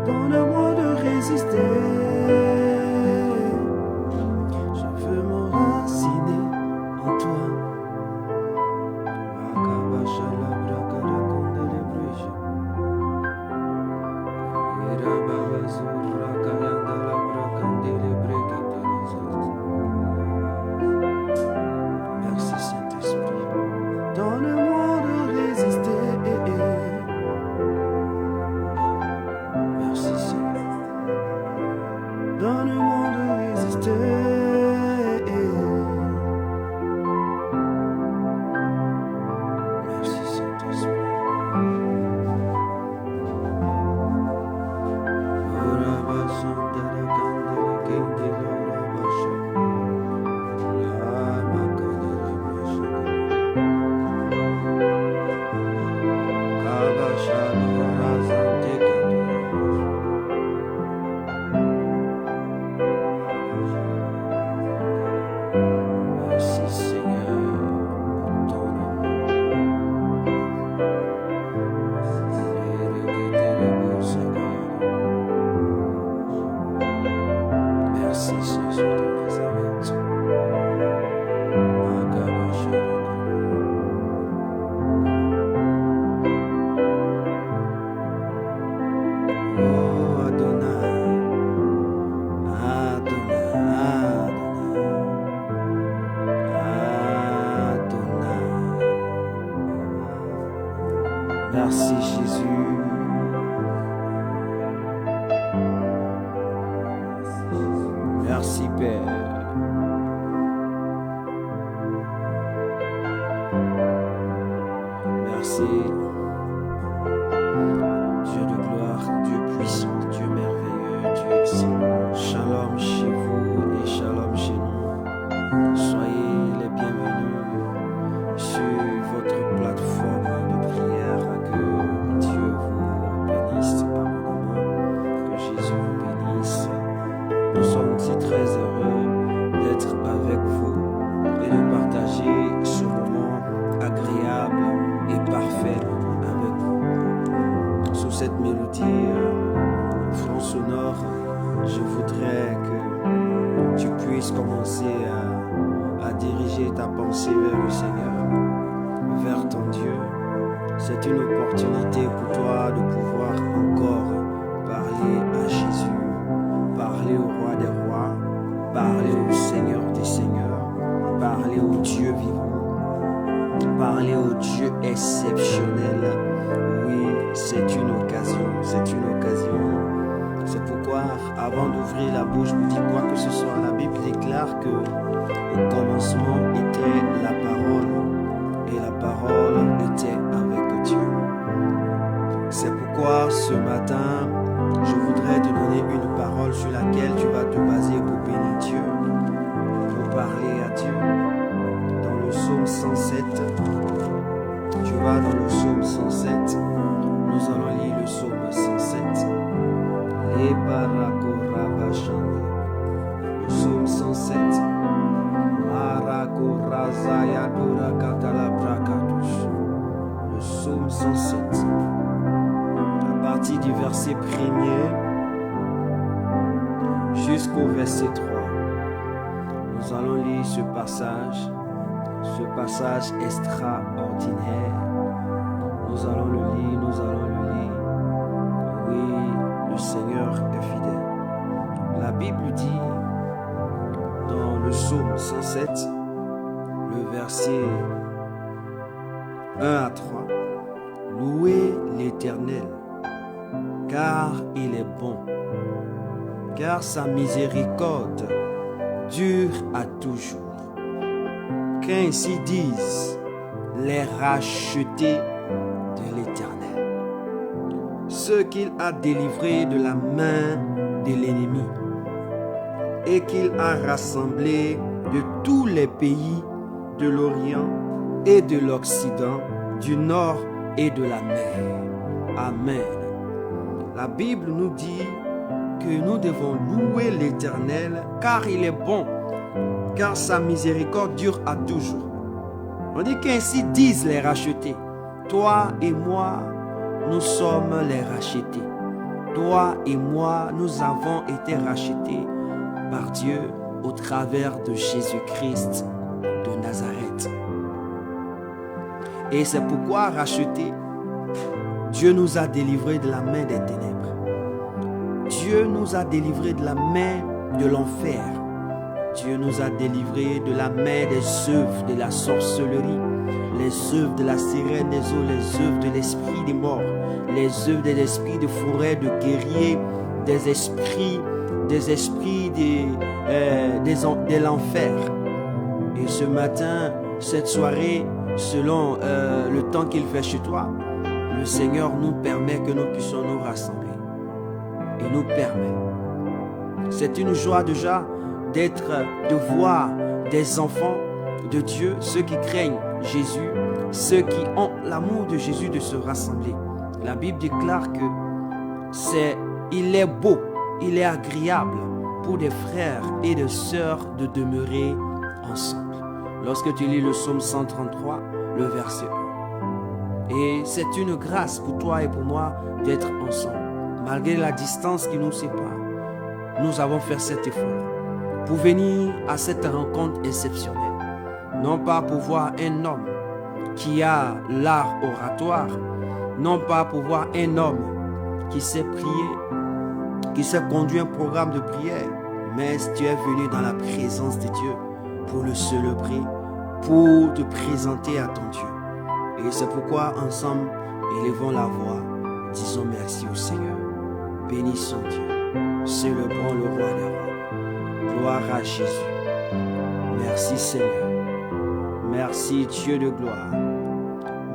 Donne-moi de résister. Je veux m'enraciner en toi. Merci Saint-Esprit. Donne-moi de résister. Merci Seigneur. Donne-moi de résister. Merci Saint-Esprit. Merci Seigneur pour ton amour. Merci Jésus de Nazareth. Oh Adonai, Adonai, Adonai. Merci Jésus. Merci Père. Merci Dieu de gloire, Dieu puissant, Dieu merveilleux, Dieu excellent. Shalom chez vous et shalom chez nous. Soyez les bienvenus sur votre plateforme de prière. Que Dieu vous bénisse abondamment, que Jésus vous bénisse. Nous sommes très heureux d'être avec vous et de partager ce moment agréable et parfait avec vous. Sous cette mélodie, fond sonore, je voudrais que tu puisses commencer à diriger ta pensée vers le Seigneur, vers ton Dieu. C'est une opportunité pour toi de pouvoir encore parler à Jésus, parler au Roi des Rois, parler au Seigneur des Seigneurs, parler au Dieu vivant, parler au Dieu exceptionnel. Oui, c'est une occasion, c'est une occasion. C'est pourquoi, avant d'ouvrir la bouche pour dire quoi que ce soit, la Bible déclare que au commencement était la parole, et la parole était avec Dieu. C'est pourquoi ce matin, je voudrais te donner une parole sur laquelle tu vas te baser pour bénir Dieu, pour parler à Dieu. Dans le psaume 107, tu vas dans le psaume 107, nous allons lire le psaume 107. Le psaume 107. Le psaume 107. À partir du verset 1er jusqu'au verset 3. Nous allons lire ce passage extraordinaire. Nous allons le lire, nous allons le lire. Oui, le Seigneur est fidèle. La Bible dit dans le psaume 107, le verset 1 à 3, louez l'Éternel, car il est bon, car sa miséricorde dure à toujours. Qu'ainsi disent les rachetés de l'Éternel, ceux qu'il a délivrés de la main de l'ennemi et qu'il a rassemblés de tous les pays de l'Orient et de l'Occident, du Nord et de la mer. Amen. La Bible nous dit que nous devons louer l'Éternel car il est bon, car sa miséricorde dure à toujours. On dit qu'ainsi disent les rachetés. Toi et moi, nous sommes les rachetés. toi et moi, nous avons été rachetés par Dieu au travers de Jésus-Christ de Nazareth. Et c'est pourquoi, rachetés, Dieu nous a délivrés de la main des ténèbres. Dieu nous a délivrés de la main de l'enfer. Dieu nous a délivrés de la main des œuvres de la sorcellerie, les œuvres de la sirène des eaux, les œuvres de l'esprit des morts, les œuvres de l'esprit de forêt, de guerriers, des esprits de l'enfer. Et ce matin, cette soirée, selon le temps qu'il fait chez toi, le Seigneur nous permet que nous puissions nous rassembler. Il nous permet. C'est une joie déjà de voir des enfants de Dieu, ceux qui craignent Jésus, ceux qui ont l'amour de Jésus, de se rassembler. La Bible déclare que il est beau, il est agréable pour des frères et des sœurs de demeurer ensemble. Lorsque tu lis le psaume 133, le verset 1. Et c'est une grâce pour toi et pour moi d'être ensemble. Malgré la distance qui nous sépare, nous avons fait cet effort pour venir à cette rencontre exceptionnelle. Non pas pour voir un homme qui a l'art oratoire, non pas pour voir un homme qui sait prier, qui sait conduire un programme de prière, mais tu es venu dans la présence de Dieu pour le célébrer, pour te présenter à ton Dieu. Et c'est pourquoi ensemble, élevons la voix, disons merci au Seigneur. Bénissons Dieu, célébrons le roi des rois. Gloire à Jésus. Merci Seigneur. Merci Dieu de gloire.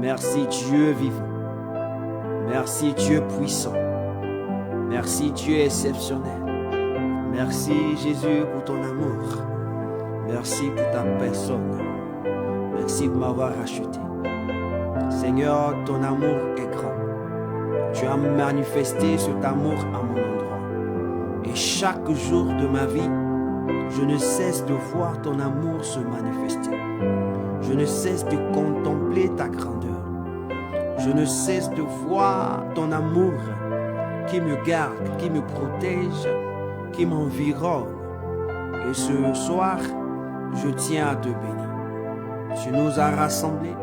Merci Dieu vivant. Merci Dieu puissant. Merci Dieu exceptionnel. Merci Jésus pour ton amour. Merci pour ta personne. Merci de m'avoir racheté. Seigneur, ton amour est grand. Tu as manifesté cet amour à mon endroit. Et chaque jour de ma vie, je ne cesse de voir ton amour se manifester. Je ne cesse de contempler ta grandeur. Je ne cesse de voir ton amour qui me garde, qui me protège, qui m'environne. Et ce soir, je tiens à te bénir. Tu nous as rassemblés,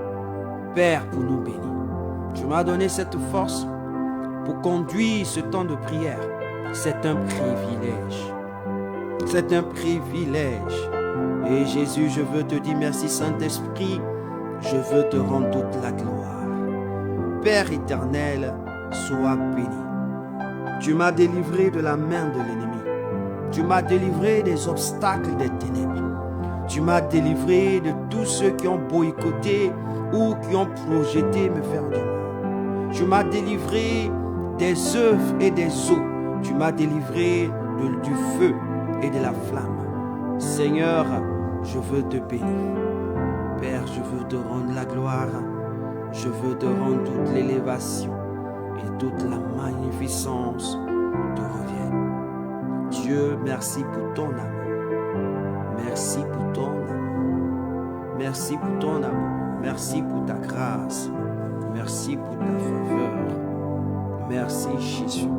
Père, pour nous bénir. Tu m'as donné cette force pour conduire ce temps de prière. C'est un privilège. C'est un privilège. Et Jésus, je veux te dire merci Saint-Esprit. Je veux te rendre toute la gloire. Père éternel, sois béni. Tu m'as délivré de la main de l'ennemi. Tu m'as délivré des obstacles des ténèbres. Tu m'as délivré de tous ceux qui ont boycotté ou qui ont projeté me faire du mal. Tu m'as délivré des œuvres et des eaux. Tu m'as délivré du feu et de la flamme. Seigneur, je veux te bénir. Père, je veux te rendre la gloire. Je veux te rendre toute l'élévation et toute la magnificence te reviennent. Dieu, merci pour ton amour. Merci pour ton amour. Merci pour ton amour. Merci pour ta grâce. Merci pour ta faveur. Merci Jésus.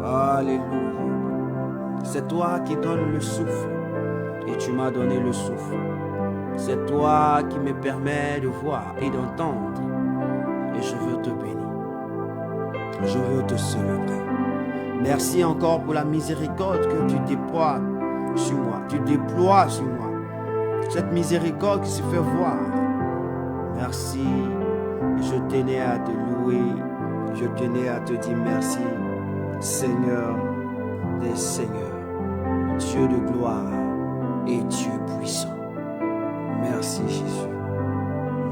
Alléluia. C'est toi qui donnes le souffle et tu m'as donné le souffle. C'est toi qui me permets de voir et d'entendre. Et je veux te bénir. Je veux te célébrer. Merci encore pour la miséricorde que tu déploies sur moi. Tu déploies sur moi. Cette miséricorde qui se fait voir. Merci. Je tenais à te louer. Je tenais à te dire merci. Seigneur des seigneurs. Dieu de gloire et Dieu puissant. Merci Jésus.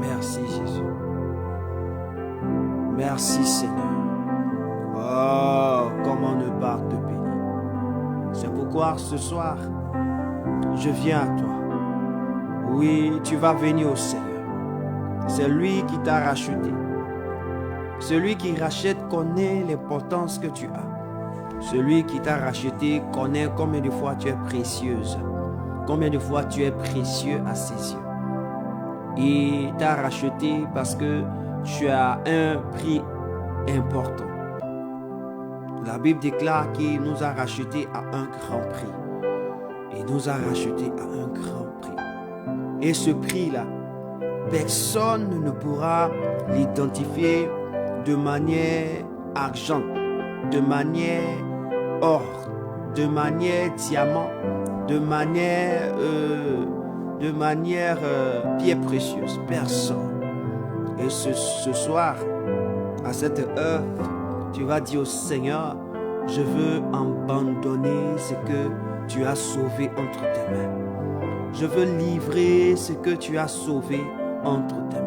Merci Jésus. Merci Seigneur. Oh, comment ne pas te bénir. C'est pourquoi ce soir, je viens à toi. Oui, tu vas venir au Seigneur. C'est lui qui t'a racheté. Celui qui rachète connaît l'importance que tu as. Celui qui t'a racheté connaît combien de fois tu es précieuse. Combien de fois tu es précieux à ses yeux. Il t'a racheté parce que tu as un prix important. La Bible déclare qu'il nous a rachetés à un grand prix. Il nous a rachetés à un grand prix. Et ce prix-là, personne ne pourra l'identifier de manière argent, de manière or, de manière diamant, de manière pierre précieuse. Personne. Et ce soir, à cette heure, tu vas dire au Seigneur, je veux abandonner ce que tu as sauvé entre tes mains. Je veux livrer ce que tu as sauvé entre tes mains.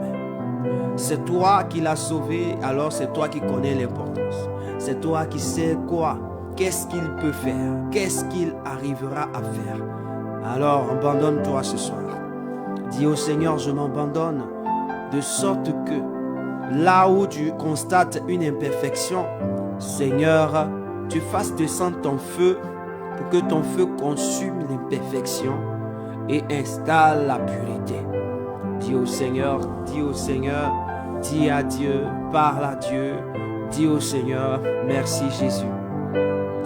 C'est toi qui l'as sauvé, alors c'est toi qui connais l'importance. C'est toi qui sais quoi, qu'est-ce qu'il peut faire, qu'est-ce qu'il arrivera à faire. Alors abandonne-toi ce soir. Dis au Seigneur, je m'abandonne, de sorte que là où tu constates une imperfection, Seigneur, tu fasses descendre ton feu pour que ton feu consume l'imperfection et installe la pureté. Dis au Seigneur, dis à Dieu, parle à Dieu, dis au Seigneur, merci Jésus.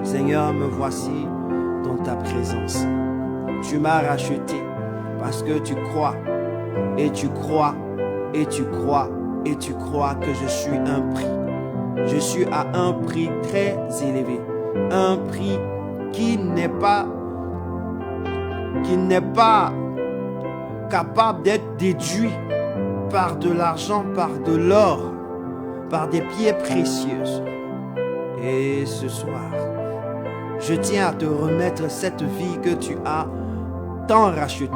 Seigneur, me voici dans ta présence. Tu m'as racheté parce que tu crois et tu crois et tu crois et tu crois que je suis un prix. Je suis à un prix très élevé, un prix qui n'est pas capable d'être déduit par de l'argent, par de l'or, par des pierres précieuses. Et ce soir, je tiens à te remettre cette vie que tu as tant rachetée.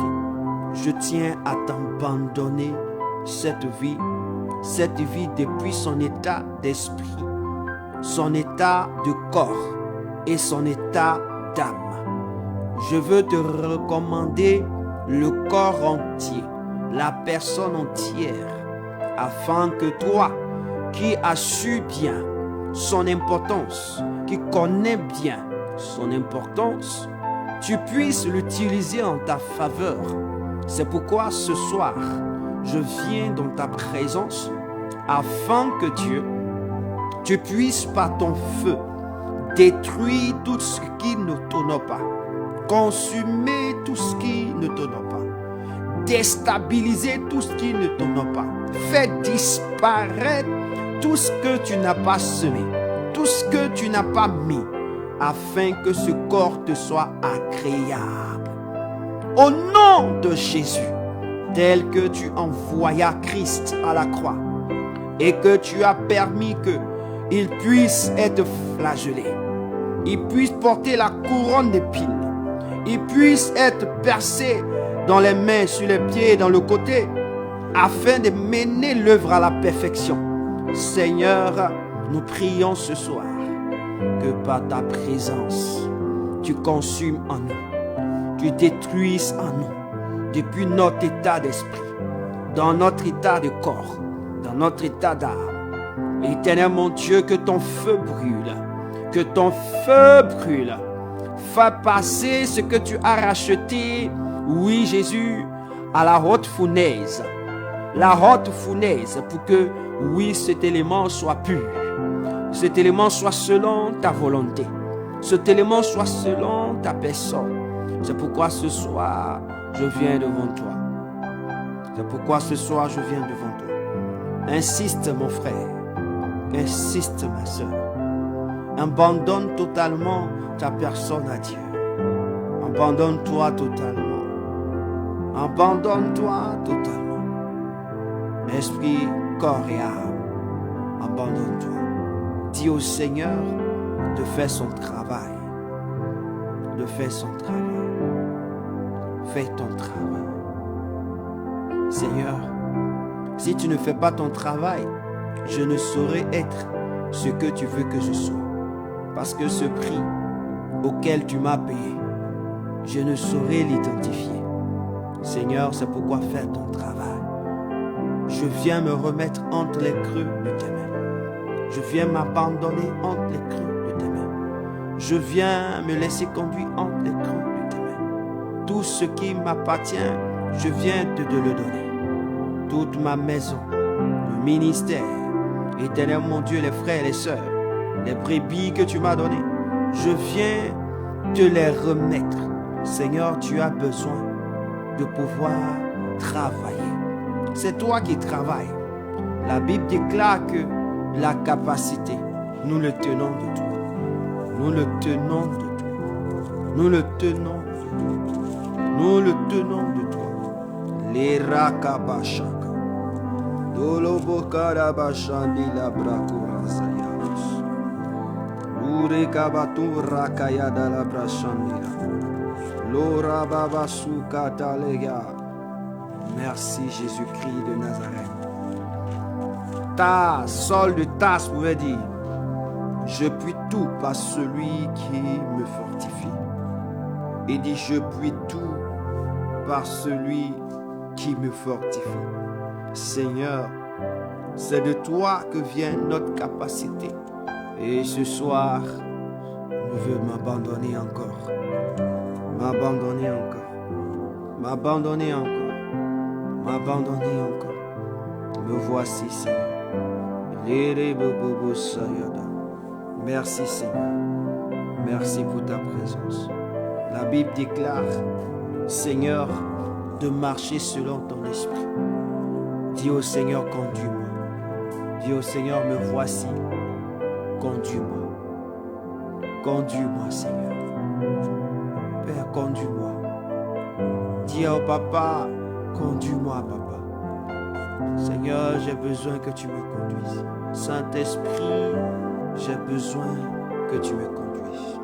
Je tiens à t'abandonner cette vie depuis son état d'esprit, son état de corps et son état d'âme. Je veux te recommander le corps entier, la personne entière, afin que toi, qui as su bien son importance, qui connais bien son importance, tu puisses l'utiliser en ta faveur. C'est pourquoi ce soir, je viens dans ta présence afin que Dieu, tu puisses par ton feu détruire tout ce qui ne t'honore pas, consumer tout ce qui ne t'honore pas, déstabiliser tout ce qui ne t'honore pas, faire disparaître tout ce que tu n'as pas semé, tout ce que tu n'as pas mis, afin que ce corps te soit agréable. Au nom de Jésus, tel que tu envoyas Christ à la croix et que tu as permis qu'il puisse être flagellé, il puisse porter la couronne d'épines, il puisse être percé dans les mains, sur les pieds et dans le côté, afin de mener l'œuvre à la perfection. Seigneur, nous prions ce soir que par ta présence, tu consumes en nous, tu détruises en nous, depuis notre état d'esprit, dans notre état de corps, dans notre état d'âme. Éternel mon Dieu, que ton feu brûle, que ton feu brûle. Fais passer ce que tu as racheté, oui Jésus, à la haute fournaise. La haute fournaise pour que, oui, cet élément soit pur. Cet élément soit selon ta volonté. Cet élément soit selon ta personne. C'est pourquoi ce soir, je viens devant toi. C'est pourquoi ce soir, je viens devant toi. Insiste mon frère. Insiste ma soeur. Abandonne totalement ta personne à Dieu. Abandonne-toi totalement. Abandonne-toi totalement. Esprit, corps et âme. Abandonne-toi. Dis au Seigneur de faire son travail. De faire son travail. Fais ton travail. Seigneur, si tu ne fais pas ton travail, je ne saurais être ce que tu veux que je sois. Parce que ce prix auquel tu m'as payé, je ne saurais l'identifier. Seigneur, c'est pourquoi faire ton travail. Je viens me remettre entre les creux de tes mains. Je viens m'abandonner entre les creux de tes mains. Je viens me laisser conduire entre les creux de tes mains. Tout ce qui m'appartient, je viens de te le donner. Toute ma maison, le ministère, Éternel mon Dieu, les frères et les sœurs, les brebis que tu m'as données, je viens te les remettre. Seigneur, tu as besoin de pouvoir travailler. C'est toi qui travailles. La Bible déclare que la capacité, nous le tenons de toi. Nous le tenons de toi. Nous le tenons de toi. Nous le tenons de toi. Les rakabashaka. Dolobokarabashandi la brakurazayabas. Urekabatu rakayada la brashandira. Lora babasuka talega. Merci Jésus-Christ de Nazareth. Saul de Tarse pouvait dire: je puis tout par celui qui me fortifie. Il dit: je puis tout par celui qui me fortifie. Seigneur, c'est de toi que vient notre capacité. Et ce soir, je veux m'abandonner encore. M'abandonner encore. M'abandonner encore. M'abandonner encore. Me voici, Seigneur. Merci, Seigneur. Merci pour ta présence. La Bible déclare, Seigneur, de marcher selon ton esprit. Dis au Seigneur, conduis-moi. Dis au Seigneur, me voici. Conduis-moi. Conduis-moi, Seigneur. Père, conduis-moi. Dis au Papa, conduis-moi, Papa. Seigneur, j'ai besoin que tu me conduises. Saint-Esprit, j'ai besoin que tu me conduises.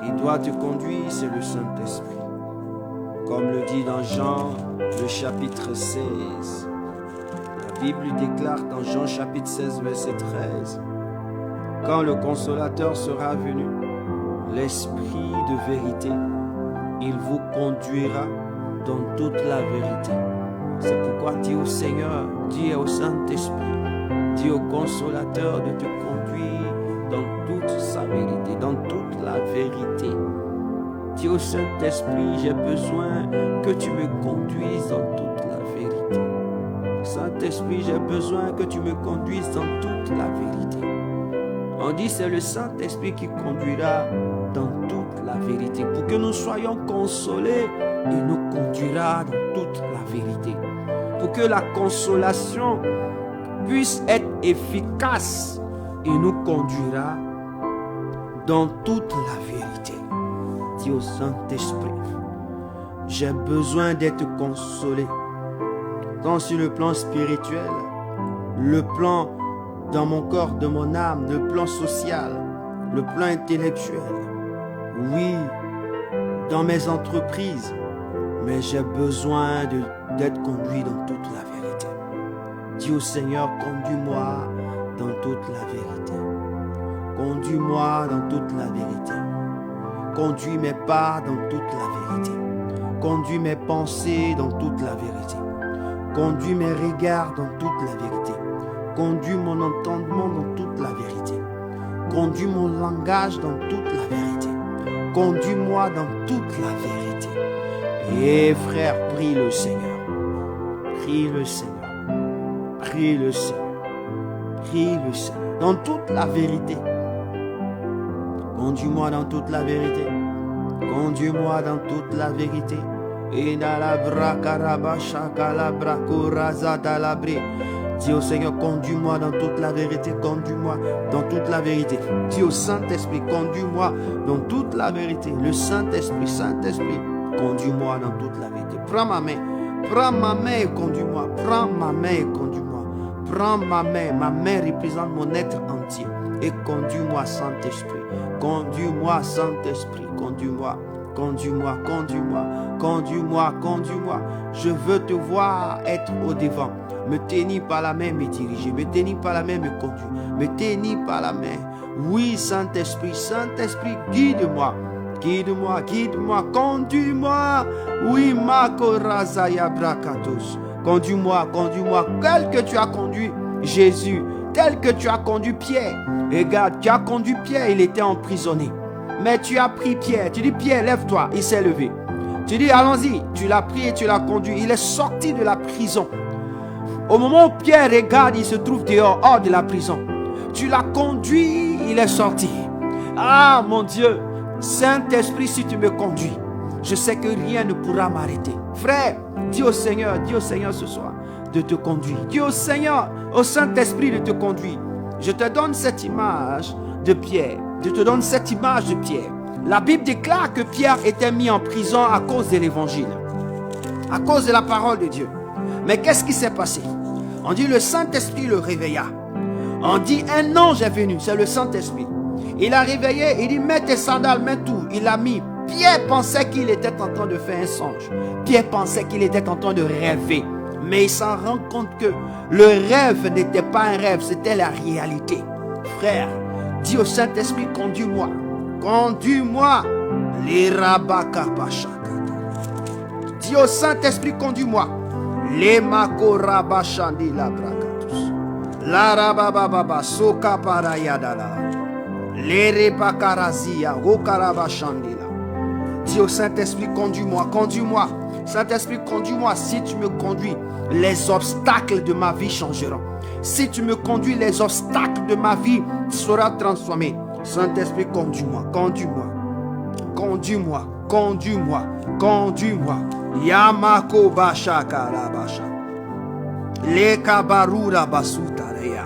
Qui doit te conduire, c'est le Saint-Esprit. Comme le dit dans Jean, le chapitre 16. La Bible déclare dans Jean chapitre 16, verset 13. Quand le Consolateur sera venu, l'Esprit de vérité, il vous conduira dans toute la vérité. C'est pourquoi dis au Seigneur, dis au Saint-Esprit, dis au Consolateur de te conduire dans toute sa vérité, dans toute la vérité. Dis au Saint-Esprit, j'ai besoin que tu me conduises dans toute la vérité. Saint-Esprit, j'ai besoin que tu me conduises dans toute la vérité. On dit c'est le Saint-Esprit qui conduira dans toute la vérité. Pour que nous soyons consolés, il nous conduira dans toute la vérité. Pour que la consolation puisse être efficace, il nous conduira dans toute la vérité. Dis au Saint-Esprit, j'ai besoin d'être consolé, tant sur le plan spirituel, le plan dans mon corps, de mon âme, le plan social, le plan intellectuel. Oui, dans mes entreprises, mais j'ai besoin d'être conduit dans toute la vérité. Dis au Seigneur, conduis-moi dans toute la vérité. Conduis-moi dans toute la vérité. Conduis mes pas dans toute la vérité. Conduis mes pensées dans toute la vérité. Conduis mes regards dans toute la vérité. Conduis mon entendement dans toute la vérité. Conduis mon langage dans toute la vérité. Conduis-moi dans toute la vérité. Et frère, prie le Seigneur. Prie le Seigneur. Prie le Seigneur. Prie le Seigneur. Dans toute la vérité. Conduis-moi dans toute la vérité. Conduis-moi dans toute la vérité. Et dans la bracaraba chakala bracoraza dalabré. Dis au Seigneur, conduis-moi dans toute la vérité, conduis-moi dans toute la vérité. Dis au Saint-Esprit, conduis-moi dans toute la vérité. Le Saint-Esprit, Saint-Esprit, conduis-moi dans toute la vérité. Prends ma main et conduis-moi. Prends ma main et conduis-moi. Prends ma main représente mon être entier. Et conduis-moi, Saint-Esprit. Conduis-moi, Saint-Esprit, conduis-moi. Conduis-moi, conduis-moi, conduis-moi, conduis-moi. Je veux te voir être au devant. Me tenir par la main, me diriger. Me tenir par la main, me conduire. Me tenir par la main. Oui, Saint-Esprit, Saint-Esprit, guide-moi. Guide-moi, guide-moi, conduis-moi. Oui, Makorazaya Brakatos. Conduis-moi, conduis-moi. Tel que tu as conduit Jésus, tel que tu as conduit Pierre. Regarde, tu as conduit Pierre, il était emprisonné. Mais tu as pris Pierre. Tu dis, Pierre, lève-toi. Il s'est levé. Tu dis, allons-y. Tu l'as pris et tu l'as conduit. Il est sorti de la prison. Au moment où Pierre regarde, il se trouve dehors, hors de la prison. Tu l'as conduit il est sorti. Ah mon Dieu, Saint-Esprit, si tu me conduis, je sais que rien ne pourra m'arrêter. Frère, dis au Seigneur ce soir de te conduire. Dis au Seigneur, au Saint-Esprit de te conduire. Je te donne cette image de Pierre. Je te donne cette image de Pierre. La Bible déclare que Pierre était mis en prison à cause de l'évangile, à cause de la parole de Dieu. Mais qu'est-ce qui s'est passé? On dit le Saint-Esprit le réveilla. On dit un ange est venu, c'est le Saint-Esprit. Il a réveillé, il dit mets tes sandales, mets tout. Il a mis. Pierre pensait qu'il était en train de faire un songe. Pierre pensait qu'il était en train de rêver. Mais il s'en rend compte que le rêve n'était pas un rêve, c'était la réalité. Frère, dis au Saint-Esprit, conduis-moi. Conduis-moi. Les rabakabashakata. Dis au Saint-Esprit, conduis-moi. Les makorabashandi la brakatus. La rabababa soka parayadala. Les rebakarazia gokarabashandila. Dis au Saint-Esprit, conduis-moi, conduis-moi. Saint-Esprit, conduis-moi. Si tu me conduis, les obstacles de ma vie changeront. Si tu me conduis, les obstacles de ma vie seront transformés. Saint-Esprit, conduis-moi, conduis-moi. Conduis-moi, conduis-moi, conduis-moi. Yamako bashakarabasha. Le kabarura basutareya.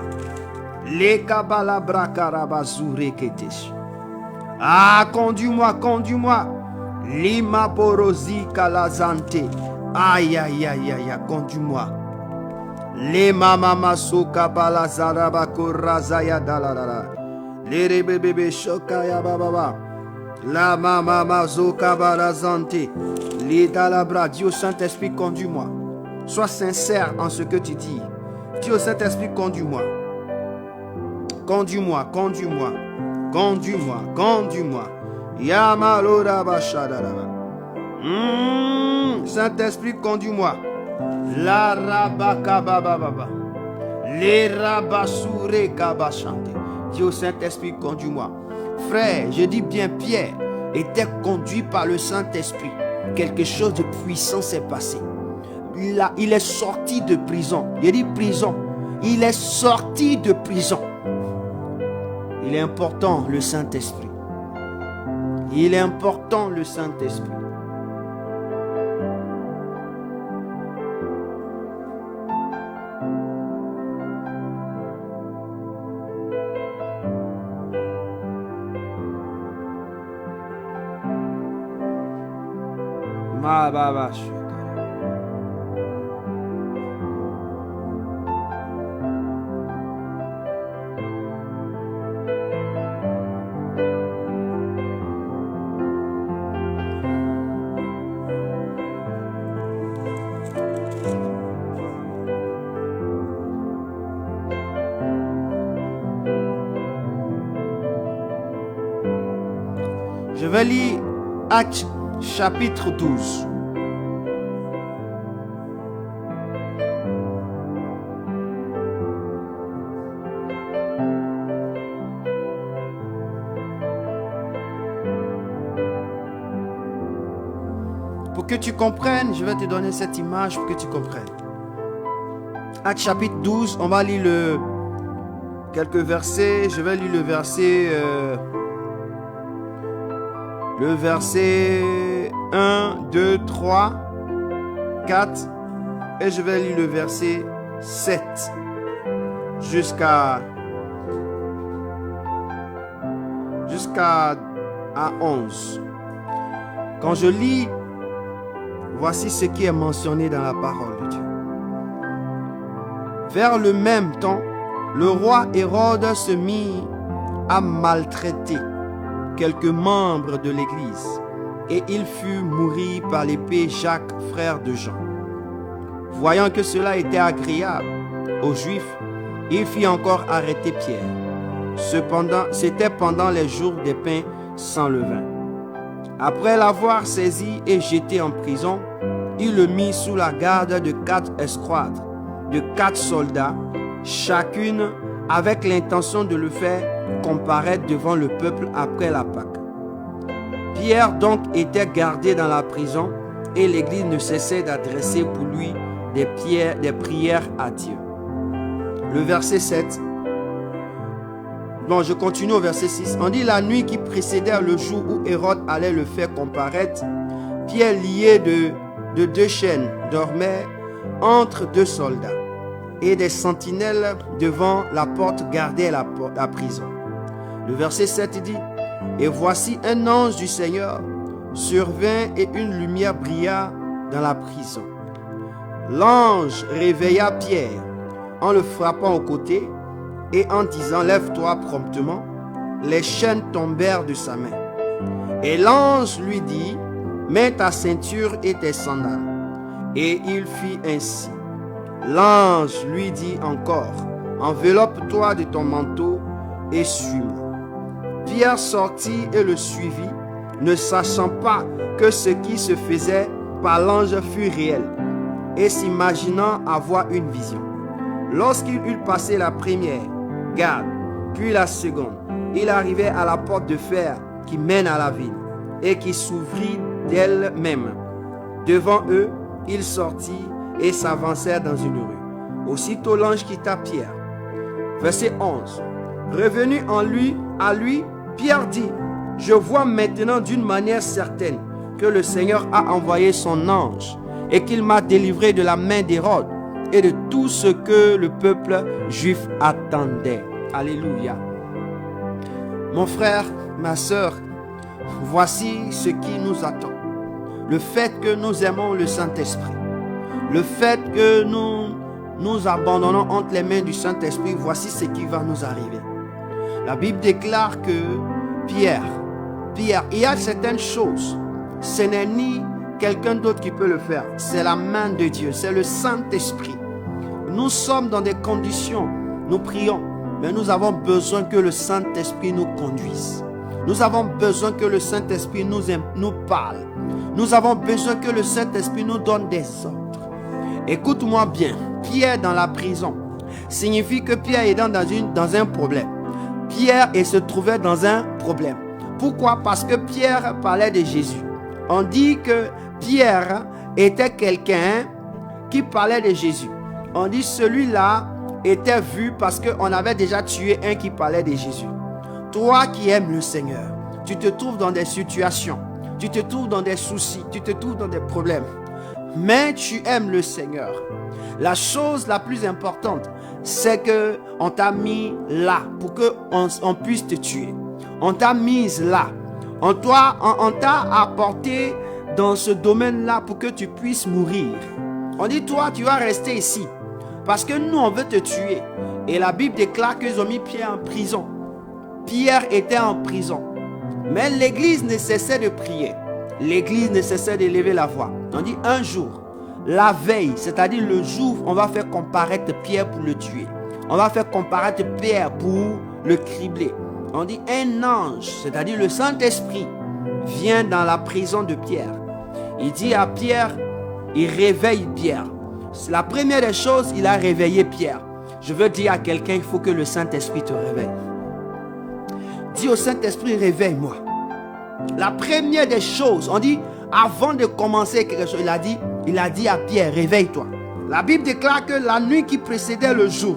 Le kabalabrakarabazure ketesh. Ah, conduis-moi, conduis-moi. Lima porosi kalazante. Aïe, aïe, aïe, aïe, conduis-moi. Les mama soka balazaraba korazaya dalalala. Les rebebebe shokaya bababa. La mama zoka balazante. Les dalabra. Dis au Saint-Esprit, conduis-moi. Sois sincère en ce que tu dis. Dis au Saint-Esprit, conduis-moi. Conduis-moi, conduis-moi. Conduis-moi, conduis-moi. Yamalora bashadara. Saint-Esprit, conduis-moi. La rabakabababa. Les rabasure kabashante. Dis au Saint-Esprit, conduis-moi. Frère, je dis bien, Pierre était conduit par le Saint-Esprit. Quelque chose de puissant s'est passé. Il est sorti de prison. Il dit prison. Il est sorti de prison. Il est important, le Saint-Esprit. Il est important, le Saint-Esprit. Ma baba. Je vais lire Actes chapitre 12. Pour que tu comprennes, je vais te donner cette image pour que tu comprennes. Actes chapitre 12, on va lire quelques versets. Je vais lire le verset 1, 2, 3, 4 et je vais lire le verset 7 jusqu'à 11. Quand je lis, voici ce qui est mentionné dans la parole de Dieu. Vers le même temps, le roi Hérode se mit à maltraiter quelques membres de l'Église, et il fut mouru par l'épée Jacques, frère de Jean. Voyant que cela était agréable aux Juifs, il fit encore arrêter Pierre. Cependant, c'était pendant les jours des pains sans levain. Après l'avoir saisi et jeté en prison, il le mit sous la garde de 4 escouades, de 4 soldats, chacune avec l'intention de le faire comparaître devant le peuple après la Pâque. Pierre donc était gardé dans la prison et l'Église ne cessait d'adresser pour lui des prières à Dieu. Le verset 7 Bon, je continue au verset 6. On dit la nuit qui précédait le jour où Hérode allait le faire comparaître, Pierre lié de deux chaînes dormait entre deux soldats et des sentinelles devant la porte gardaient la prison. Le verset 7 dit: et voici un ange du Seigneur survint et une lumière brilla dans la prison. L'ange réveilla Pierre en le frappant au côté et en disant: lève-toi promptement. Les chaînes tombèrent de sa main. Et l'ange lui dit: mets ta ceinture et tes sandales. Et il fit ainsi. L'ange lui dit encore: enveloppe-toi de ton manteau et suis-moi. Pierre sortit et le suivit, ne sachant pas que ce qui se faisait par l'ange fut réel, et s'imaginant avoir une vision. Lorsqu'il eut passé la première garde, puis la seconde, il arrivait à la porte de fer qui mène à la ville, et qui s'ouvrit d'elle-même. Devant eux, il sortit et s'avancèrent dans une rue. Aussitôt l'ange quitta Pierre. Verset 11. Revenu à lui, Pierre dit: je vois maintenant d'une manière certaine que le Seigneur a envoyé son ange et qu'il m'a délivré de la main d'Hérode et de tout ce que le peuple juif attendait. Alléluia. Mon frère, ma soeur, voici ce qui nous attend. Le fait que nous aimons le Saint-Esprit, le fait que nous abandonnons entre les mains du Saint-Esprit, voici ce qui va nous arriver. La Bible déclare que Pierre, il y a certaines choses, ce n'est ni quelqu'un d'autre qui peut le faire, c'est la main de Dieu, c'est le Saint-Esprit. Nous sommes dans des conditions, nous prions, mais nous avons besoin que le Saint-Esprit nous conduise. Nous avons besoin que le Saint-Esprit nous parle. Nous avons besoin que le Saint-Esprit nous donne des ordres. Écoute-moi bien, Pierre dans la prison signifie que Pierre est dans un problème. Pierre se trouvait dans un problème. Pourquoi? Parce que Pierre parlait de Jésus. On dit que Pierre était quelqu'un qui parlait de Jésus. On dit celui-là était vu parce qu'on avait déjà tué un qui parlait de Jésus. Toi qui aimes le Seigneur, tu te trouves dans des situations, tu te trouves dans des soucis, tu te trouves dans des problèmes, mais tu aimes le Seigneur. La chose la plus importante, c'est qu'on t'a mis là pour qu'on puisse te tuer. On t'a mise là. On t'a apporté dans ce domaine-là pour que tu puisses mourir. On dit, toi, tu vas rester ici parce que nous, on veut te tuer. Et la Bible déclare qu'ils ont mis Pierre en prison. Pierre était en prison. Mais l'église ne cessait de prier. L'église ne cessait d'élever la voix. On dit un jour, la veille, c'est-à-dire le jour où on va faire comparaître Pierre pour le tuer. On va faire comparaître Pierre pour le cribler. On dit un ange, c'est-à-dire le Saint-Esprit, vient dans la prison de Pierre. Il dit à Pierre, il réveille Pierre. La première des choses, il a réveillé Pierre. Je veux dire à quelqu'un, il faut que le Saint-Esprit te réveille. Dis au Saint-Esprit, réveille-moi. La première des choses, on dit, avant de commencer quelque chose, il a dit à Pierre, réveille-toi. La Bible déclare que la nuit qui précédait le jour,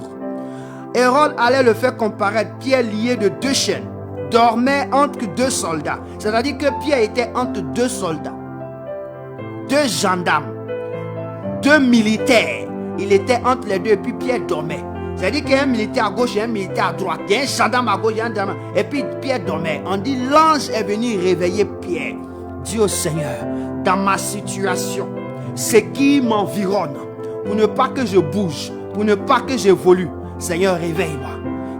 Hérode allait le faire comparaître. Pierre lié de deux chaînes, dormait entre deux soldats. C'est-à-dire que Pierre était entre deux soldats, deux gendarmes, deux militaires. Il était entre les deux et puis Pierre dormait. C'est-à-dire qu'il y a un militaire à gauche et un militaire à droite. Il y a un gendarme à gauche et un gendarme. Et puis Pierre dormait. On dit l'ange est venu réveiller Pierre. Dis au Seigneur, dans ma situation, ce qui m'environne, pour ne pas que je bouge, pour ne pas que j'évolue, Seigneur, réveille-moi.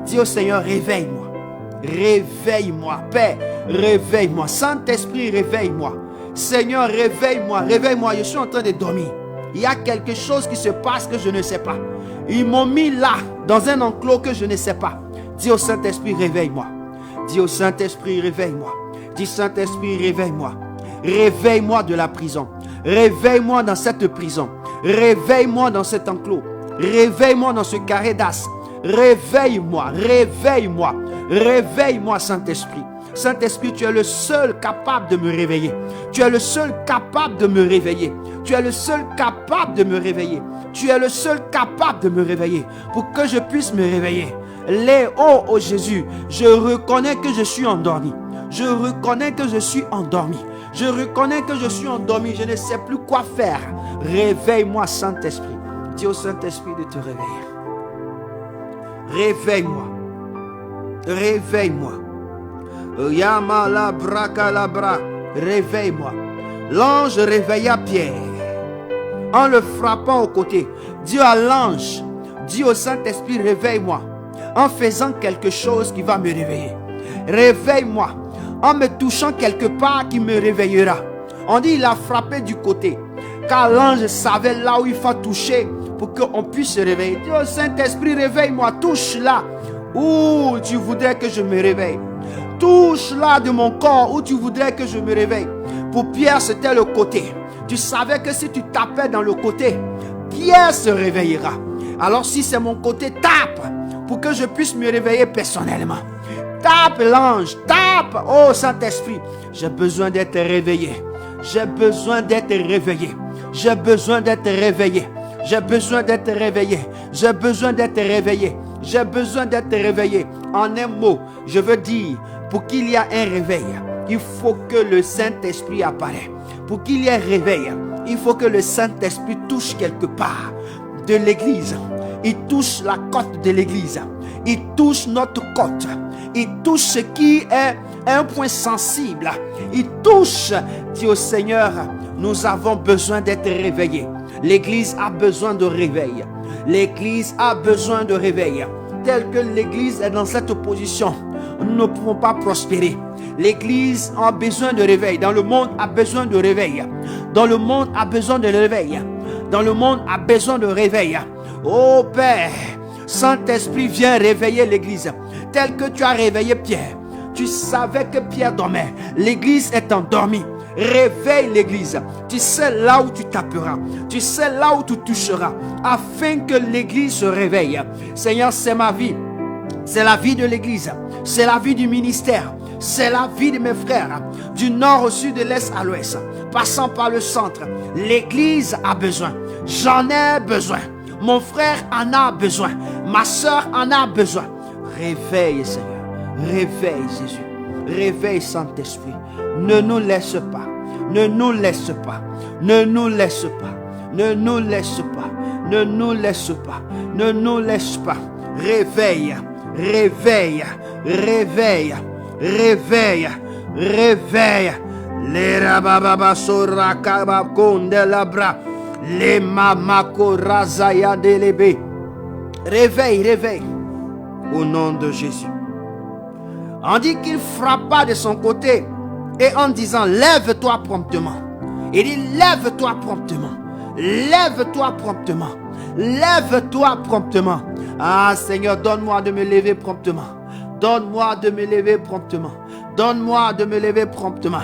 Dis au Seigneur, réveille-moi. Réveille-moi, Père, réveille-moi. Saint-Esprit, réveille-moi. Seigneur, réveille-moi, réveille-moi. Je suis en train de dormir. Il y a quelque chose qui se passe que je ne sais pas. Ils m'ont mis là, dans un enclos que je ne sais pas. Dis au Saint-Esprit, réveille-moi. Dis au Saint-Esprit, réveille-moi. Dis Saint-Esprit, réveille-moi. Réveille-moi de la prison. Réveille-moi dans cette prison. Réveille-moi dans cet enclos. Réveille-moi dans ce carré d'as. Réveille-moi, réveille-moi. Réveille-moi, Saint-Esprit. Saint-Esprit, tu es le seul capable de me réveiller. Tu es le seul capable de me réveiller. Tu es le seul capable de me réveiller. Tu es le seul capable de me réveiller. Pour que je puisse me réveiller, Oh Jésus, je reconnais que je suis endormi. Je reconnais que je suis endormi. Je reconnais que je suis endormi. Je ne sais plus quoi faire. Réveille-moi, Saint-Esprit. Dis au Saint-Esprit de te réveiller. Réveille-moi. Réveille-moi. Yamala brakalabra. Réveille-moi. L'ange réveilla Pierre en le frappant au côté. Dis à l'ange, dis au Saint-Esprit, réveille-moi. En faisant quelque chose qui va me réveiller. Réveille-moi. En me touchant quelque part qui me réveillera. On dit il a frappé du côté. Car l'ange savait là où il faut toucher pour qu'on puisse se réveiller. Dis au Saint-Esprit, réveille-moi. Touche là où tu voudrais que je me réveille. Touche là de mon corps où tu voudrais que je me réveille. Pour Pierre, c'était le côté. Tu savais que si tu tapais dans le côté, Pierre se réveillera. Alors si c'est mon côté, tape pour que je puisse me réveiller personnellement. Tape l'ange, tape. Oh Saint-Esprit, j'ai besoin d'être réveillé. J'ai besoin d'être réveillé. J'ai besoin d'être réveillé. J'ai besoin d'être réveillé. J'ai besoin d'être réveillé. J'ai besoin d'être réveillé. En un mot, je veux dire, pour qu'il y ait un réveil, il faut que le Saint-Esprit apparaisse. Pour qu'il y ait un réveil, il faut que le Saint-Esprit touche quelque part de l'église. Il touche la côte de l'église. Il touche notre côte. Il touche ce qui est un point sensible. Il touche. Dis au Seigneur, nous avons besoin d'être réveillés. L'église a besoin de réveil. L'église a besoin de réveil. Tel que l'église est dans cette position, nous ne pouvons pas prospérer. L'église a besoin de réveil. Dans le monde a besoin de réveil. Dans le monde a besoin de réveil. Dans le monde a besoin de réveil. Oh Père, Saint-Esprit, viens réveiller l'église. Tel que tu as réveillé Pierre. Tu savais que Pierre dormait. L'église est endormie. Réveille l'église. Tu sais là où tu taperas. Tu sais là où tu toucheras. Afin que l'église se réveille. Seigneur, c'est ma vie. C'est la vie de l'église. C'est la vie du ministère. C'est la vie de mes frères. Du nord au sud, de l'est à l'ouest. Passant par le centre. L'église a besoin. J'en ai besoin. Mon frère en a besoin. Ma soeur en a besoin. Réveille, Seigneur. Réveille, Jésus. Réveille, Saint-Esprit. Ne nous laisse pas. Ne nous laisse pas. Ne nous laisse pas. Ne nous laisse pas. Ne nous laisse pas. Ne nous laisse pas. Réveille. Réveille. Réveille. Réveille. Réveille. Les rabababa soraka konde labra. Les mamako razaya delebe. Réveille, réveille. Au nom de Jésus. On dit qu'il frappa de son côté et en disant lève-toi promptement. Il dit lève-toi promptement. Lève-toi promptement. Lève-toi promptement. Ah Seigneur, donne-moi de me lever promptement. Donne-moi de me lever promptement. Donne-moi de me lever promptement.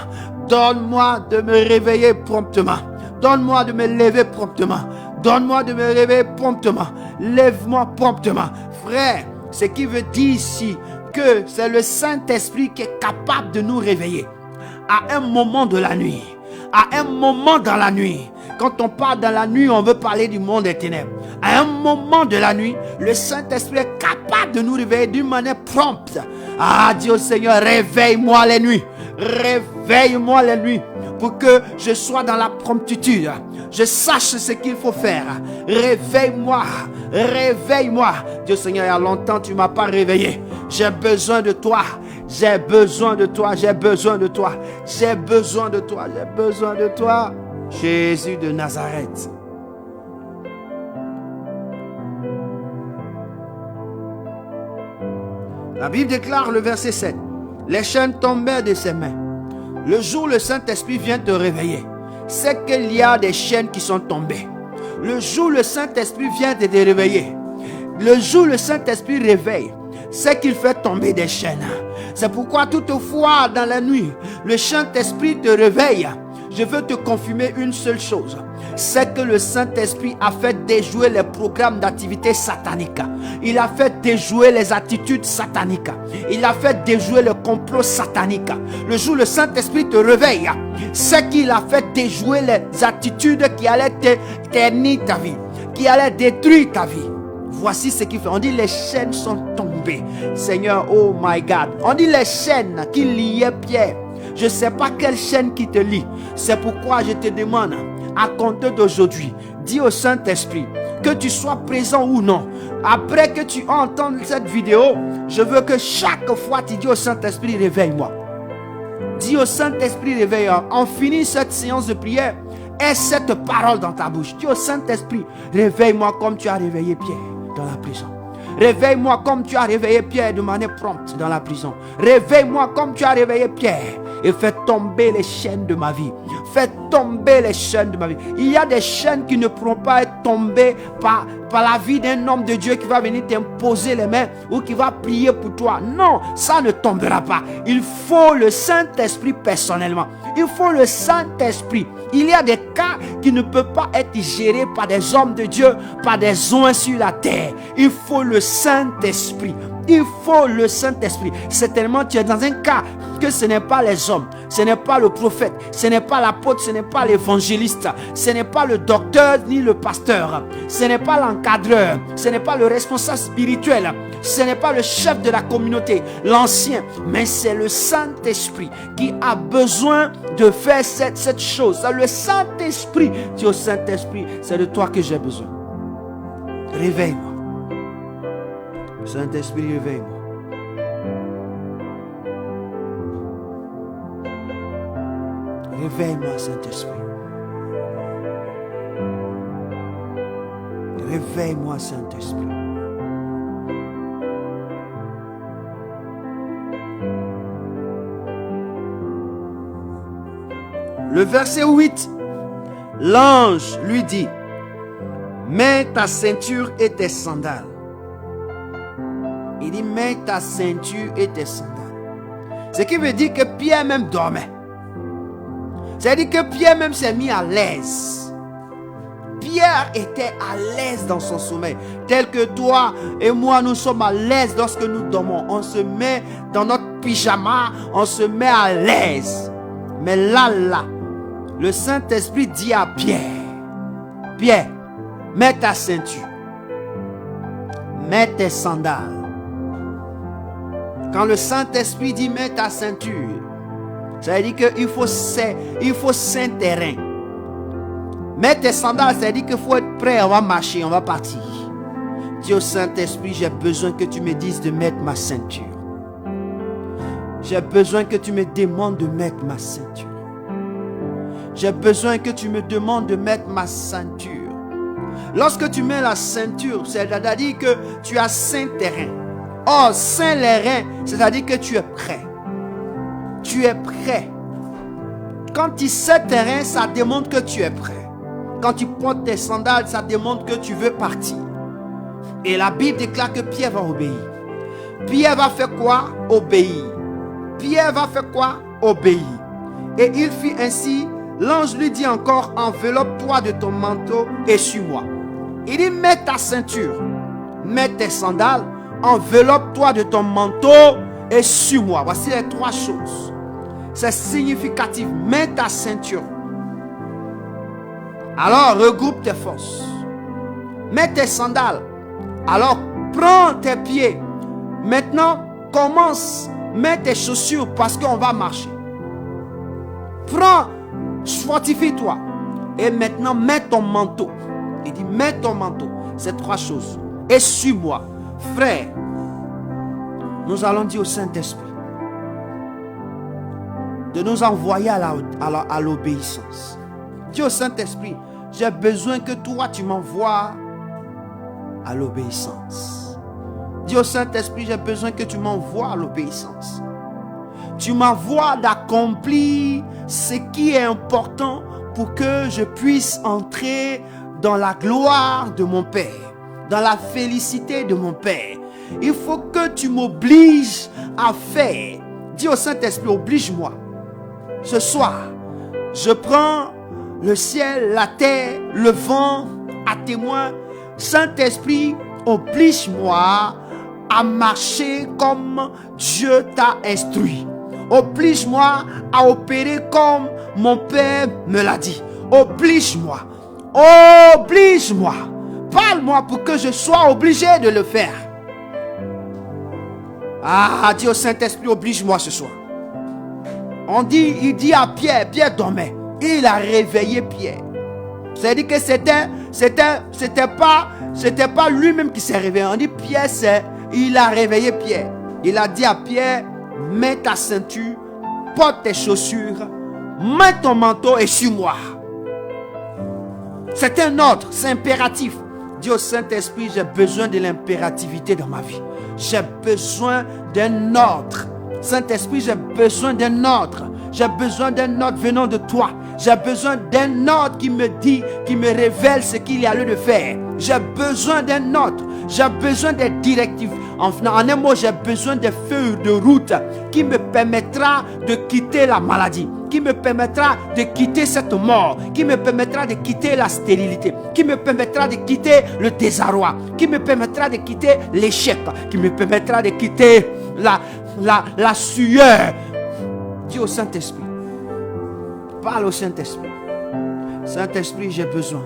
Donne-moi de me réveiller promptement. Donne-moi de me lever promptement. Donne-moi de me réveiller promptement. Lève-moi promptement. Frère, ce qui veut dire ici que c'est le Saint-Esprit qui est capable de nous réveiller à un moment de la nuit. À un moment dans la nuit. Quand on parle dans la nuit, on veut parler du monde des ténèbres. À un moment de la nuit, le Saint-Esprit est capable de nous réveiller d'une manière prompte. Ah, dis au Seigneur, réveille-moi les nuits. Réveille-moi les nuits pour que je sois dans la promptitude. Je sache ce qu'il faut faire. Réveille-moi. Réveille-moi. Dieu Seigneur, il y a longtemps tu ne m'as pas réveillé. J'ai besoin de toi. J'ai besoin de toi. J'ai besoin de toi. J'ai besoin de toi. J'ai besoin de toi. Jésus de Nazareth. La Bible déclare le verset 7. Les chaînes tombèrent de ses mains. Le jour où le Saint-Esprit vient te réveiller, c'est qu'il y a des chaînes qui sont tombées. Le jour où le Saint-Esprit vient te réveiller, le jour où le Saint-Esprit réveille, c'est qu'il fait tomber des chaînes. C'est pourquoi toutefois dans la nuit, le Saint-Esprit te réveille. Je veux te confirmer une seule chose. C'est que le Saint-Esprit a fait déjouer les programmes d'activité sataniques. Il a fait déjouer les attitudes sataniques. Il a fait déjouer le complot satanique. Le jour où le Saint-Esprit te réveille, c'est qu'il a fait déjouer les attitudes qui allaient ternir ta vie, qui allaient détruire ta vie. Voici ce qu'il fait. On dit les chaînes sont tombées. tomber. Seigneur, oh my God. On dit les chaînes qui liaient Pierre. Je ne sais pas quelle chaîne qui te lie. C'est pourquoi je te demande, à compter d'aujourd'hui, dis au Saint-Esprit, que tu sois présent ou non. Après que tu entends cette vidéo, je veux que chaque fois tu dis au Saint-Esprit, réveille-moi. Dis au Saint-Esprit, réveille-moi. On finit cette séance de prière. Aie cette parole dans ta bouche. Dis au Saint-Esprit, réveille-moi comme tu as réveillé Pierre dans la prison. Réveille-moi comme tu as réveillé Pierre de manière prompte dans la prison. Réveille-moi comme tu as réveillé Pierre et fais tomber les chaînes de ma vie. Fais tomber les chaînes de ma vie. Il y a des chaînes qui ne pourront pas être tombées par la vie d'un homme de Dieu qui va venir t'imposer les mains ou qui va prier pour toi. Non, ça ne tombera pas. Il faut le Saint-Esprit personnellement. Il faut le Saint-Esprit. Il y a des cas qui ne peuvent pas être gérés par des hommes de Dieu, par des oins sur la terre. Il faut le Saint-Esprit. Il faut le Saint-Esprit. Certainement, tu es dans un cas que ce n'est pas les hommes, ce n'est pas le prophète, ce n'est pas l'apôtre, ce n'est pas l'évangéliste, ce n'est pas le docteur ni le pasteur, ce n'est pas l'encadreur, ce n'est pas le responsable spirituel, ce n'est pas le chef de la communauté, l'ancien, mais c'est le Saint-Esprit qui a besoin de faire cette chose. C'est le Saint-Esprit. Tu es au Saint-Esprit, c'est de toi que j'ai besoin. Réveille-moi. Saint-Esprit, réveille-moi. Réveille-moi, Saint-Esprit. Réveille-moi, Saint-Esprit. Le verset 8, l'ange lui dit, mets ta ceinture et tes sandales. Il dit, mets ta ceinture et tes sandales. Ce qui veut dire que Pierre même dormait. C'est-à-dire que Pierre même s'est mis à l'aise. Pierre était à l'aise dans son sommeil. Tel que toi et moi, nous sommes à l'aise lorsque nous dormons. On se met dans notre pyjama, on se met à l'aise. Mais là, le Saint-Esprit dit à Pierre, Pierre, mets ta ceinture. Mets tes sandales. Quand le Saint-Esprit dit mets ta ceinture, ça veut dire qu'il faut saint terrain. Mets tes sandales, ça veut dire qu'il faut être prêt, on va marcher, on va partir. Dis au Saint-Esprit, j'ai besoin que tu me dises de mettre ma ceinture. J'ai besoin que tu me demandes de mettre ma ceinture. J'ai besoin que tu me demandes de mettre ma ceinture. Lorsque tu mets la ceinture, c'est-à-dire que tu as saint terrain. Or, saint les reins, c'est-à-dire que tu es prêt. Tu es prêt. Quand tu sais terrain, ça démontre que tu es prêt. Quand tu portes tes sandales, ça démontre que tu veux partir. Et la Bible déclare que Pierre va obéir. Pierre va faire quoi? Obéir. Pierre va faire quoi? Obéir. Et il fit ainsi. L'ange lui dit encore, enveloppe-toi de ton manteau et suis-moi. Il dit, mets ta ceinture, mets tes sandales, enveloppe-toi de ton manteau et suis-moi. Voici les trois choses. C'est significatif. Mets ta ceinture. Alors, regroupe tes forces. Mets tes sandales. Alors, prends tes pieds. Maintenant, commence. Mets tes chaussures parce qu'on va marcher. Prends. Fortifie-toi. Et maintenant, mets ton manteau. Il dit, mets ton manteau. C'est trois choses. Et suis-moi. Frère, nous allons dire au Saint-Esprit de nous envoyer à l'obéissance. Dis au Saint-Esprit, j'ai besoin que toi, tu m'envoies à l'obéissance. Dis au Saint-Esprit, j'ai besoin que tu m'envoies à l'obéissance. Tu m'envoies d'accomplir ce qui est important pour que je puisse entrer dans la gloire de mon Père, dans la félicité de mon Père. Il faut que tu m'obliges à faire. Dis au Saint-Esprit, oblige-moi. Ce soir, je prends le ciel, la terre, le vent à témoin. Saint-Esprit, oblige-moi à marcher comme Dieu t'a instruit. Oblige-moi à opérer comme mon Père me l'a dit. Oblige-moi. Oblige-moi. Parle-moi pour que je sois obligé de le faire. Ah, dis au Saint-Esprit, oblige-moi ce soir. Il dit à Pierre, Pierre dormait. Et il a réveillé Pierre. C'est-à-dire que c'était pas lui-même qui s'est réveillé. On dit Pierre, il a réveillé Pierre. Il a dit à Pierre, mets ta ceinture, porte tes chaussures, mets ton manteau et suis-moi. C'est un ordre, c'est impératif. Dis au Saint-Esprit, j'ai besoin de l'impérativité dans ma vie. J'ai besoin d'un ordre. Saint-Esprit, j'ai besoin d'un ordre. J'ai besoin d'un ordre venant de toi. J'ai besoin d'un ordre qui me dit, qui me révèle ce qu'il y a lieu de faire. J'ai besoin d'un ordre. J'ai besoin des directives. En un mot, j'ai besoin des feuilles de route qui me permettra de quitter la maladie, qui me permettra de quitter cette mort, qui me permettra de quitter la stérilité, qui me permettra de quitter le désarroi, qui me permettra de quitter l'échec, qui me permettra de quitter la sueur. Dis au Saint-Esprit. Parle au Saint-Esprit. Saint-Esprit, j'ai besoin.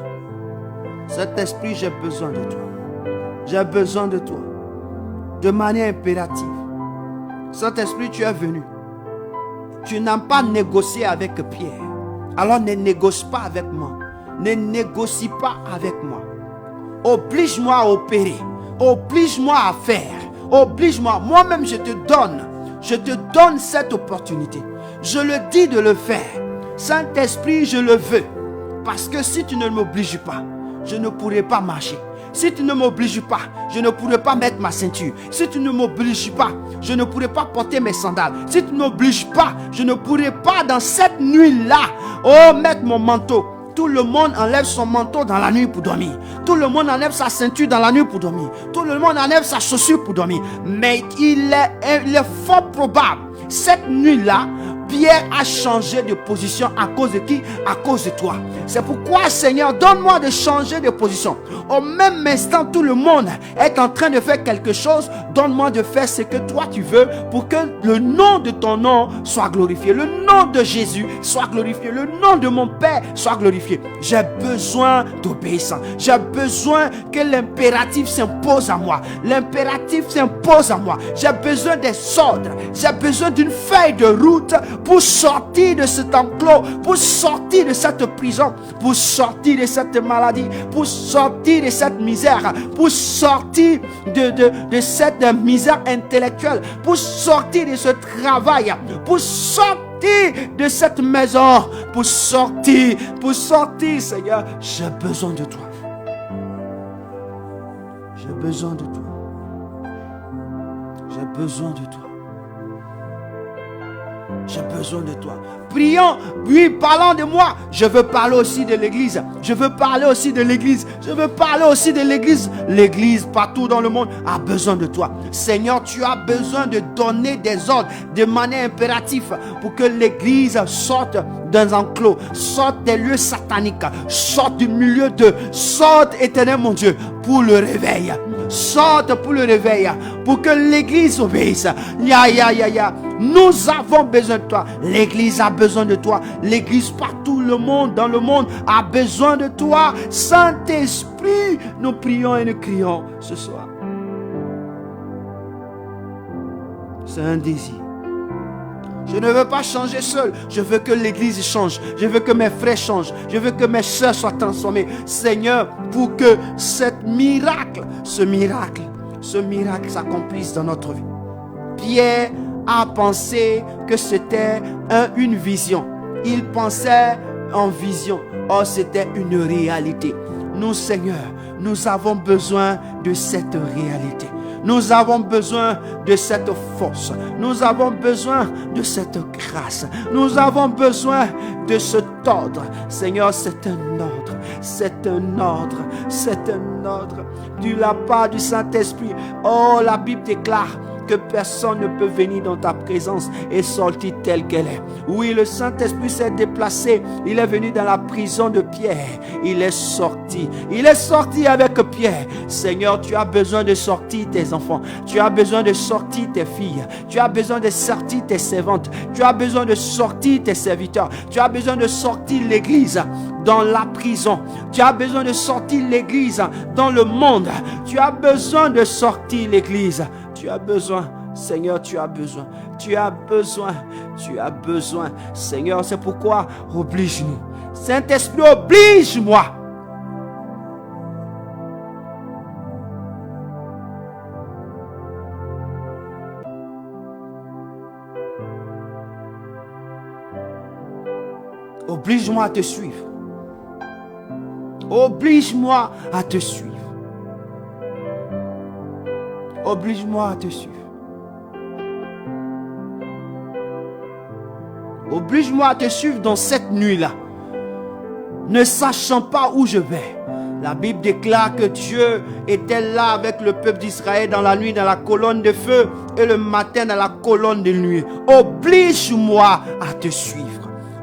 Saint-Esprit, j'ai besoin de toi. J'ai besoin de toi. De manière impérative. Saint-Esprit, tu es venu. Tu n'as pas négocié avec Pierre. Alors ne négocie pas avec moi. Ne négocie pas avec moi. Oblige-moi à opérer. Oblige-moi à faire. Oblige-moi. Moi-même, je te donne cette opportunité. Je le dis de le faire. Saint-Esprit, je le veux. Parce que si tu ne m'obliges pas, je ne pourrai pas marcher. Si tu ne m'obliges pas, je ne pourrai pas mettre ma ceinture. Si tu ne m'obliges pas, je ne pourrai pas porter mes sandales. Si tu ne m'obliges pas, je ne pourrai pas dans cette nuit-là, mettre mon manteau. Tout le monde enlève son manteau dans la nuit pour dormir. Tout le monde enlève sa ceinture dans la nuit pour dormir. Tout le monde enlève sa chaussure pour dormir. Mais il est fort probable, cette nuit-là, Pierre a changé de position à cause de qui? À cause de toi. C'est pourquoi, Seigneur, donne-moi de changer de position. Au même instant, tout le monde est en train de faire quelque chose. Donne-moi de faire ce que toi tu veux pour que le nom de ton nom soit glorifié. Le nom de Jésus soit glorifié. Le nom de mon Père soit glorifié. J'ai besoin d'obéissance. J'ai besoin que l'impératif s'impose à moi. L'impératif s'impose à moi. J'ai besoin des ordres. J'ai besoin d'une feuille de route pour sortir de cet enclos, pour sortir de cette prison, pour sortir de cette maladie, pour sortir de cette misère, pour sortir de cette misère intellectuelle, pour sortir de ce travail, pour sortir de cette maison, pour sortir, Seigneur, j'ai besoin de toi. J'ai besoin de toi. J'ai besoin de toi. J'ai besoin de toi. Prions, oui, parlons de moi. Je veux parler aussi de l'église. Je veux parler aussi de l'église. Je veux parler aussi de l'église. L'église partout dans le monde a besoin de toi. Seigneur, tu as besoin de donner des ordres de manière impérative pour que l'église sorte d'un enclos, sorte des lieux sataniques, sorte du milieu de, sorte, éternel mon Dieu, pour le réveil. Sorte pour le réveil, pour que l'église obéisse. Nous avons besoin de toi. L'église a besoin de toi. L'église partout le monde, dans le monde, a besoin de toi. Saint-Esprit, nous prions et nous crions ce soir. C'est un désir. Je ne veux pas changer seul. Je veux que l'église change. Je veux que mes frères changent. Je veux que mes soeurs soient transformées. Seigneur, pour que ce miracle s'accomplisse dans notre vie. Pierre a pensé que c'était une vision. Il pensait en vision. Or, c'était une réalité. Nous, Seigneur, nous avons besoin de cette réalité. Nous avons besoin de cette force. Nous avons besoin de cette grâce. Nous avons besoin de cet ordre. Seigneur, c'est un ordre. C'est un ordre. C'est un ordre de la part du Saint-Esprit. Oh, la Bible déclare que personne ne peut venir dans ta présence et sortir telle qu'elle est. Oui, le Saint-Esprit s'est déplacé. Il est venu dans la prison de Pierre. Il est sorti. Il est sorti avec Pierre. Seigneur, tu as besoin de sortir tes enfants. Tu as besoin de sortir tes filles. Tu as besoin de sortir tes servantes. Tu as besoin de sortir tes serviteurs. Tu as besoin de sortir l'église dans la prison. Tu as besoin de sortir l'église dans le monde. Tu as besoin de sortir l'église. Tu as besoin, Seigneur, tu as besoin. Tu as besoin. Tu as besoin. Seigneur, c'est pourquoi oblige-nous. Saint-Esprit, oblige-moi. Oblige-moi à te suivre. Oblige-moi à te suivre. Oblige-moi à te suivre. Oblige-moi à te suivre dans cette nuit-là, ne sachant pas où je vais. La Bible déclare que Dieu était là avec le peuple d'Israël dans la nuit, dans la colonne de feu, et le matin dans la colonne de nuit. Oblige-moi à te suivre.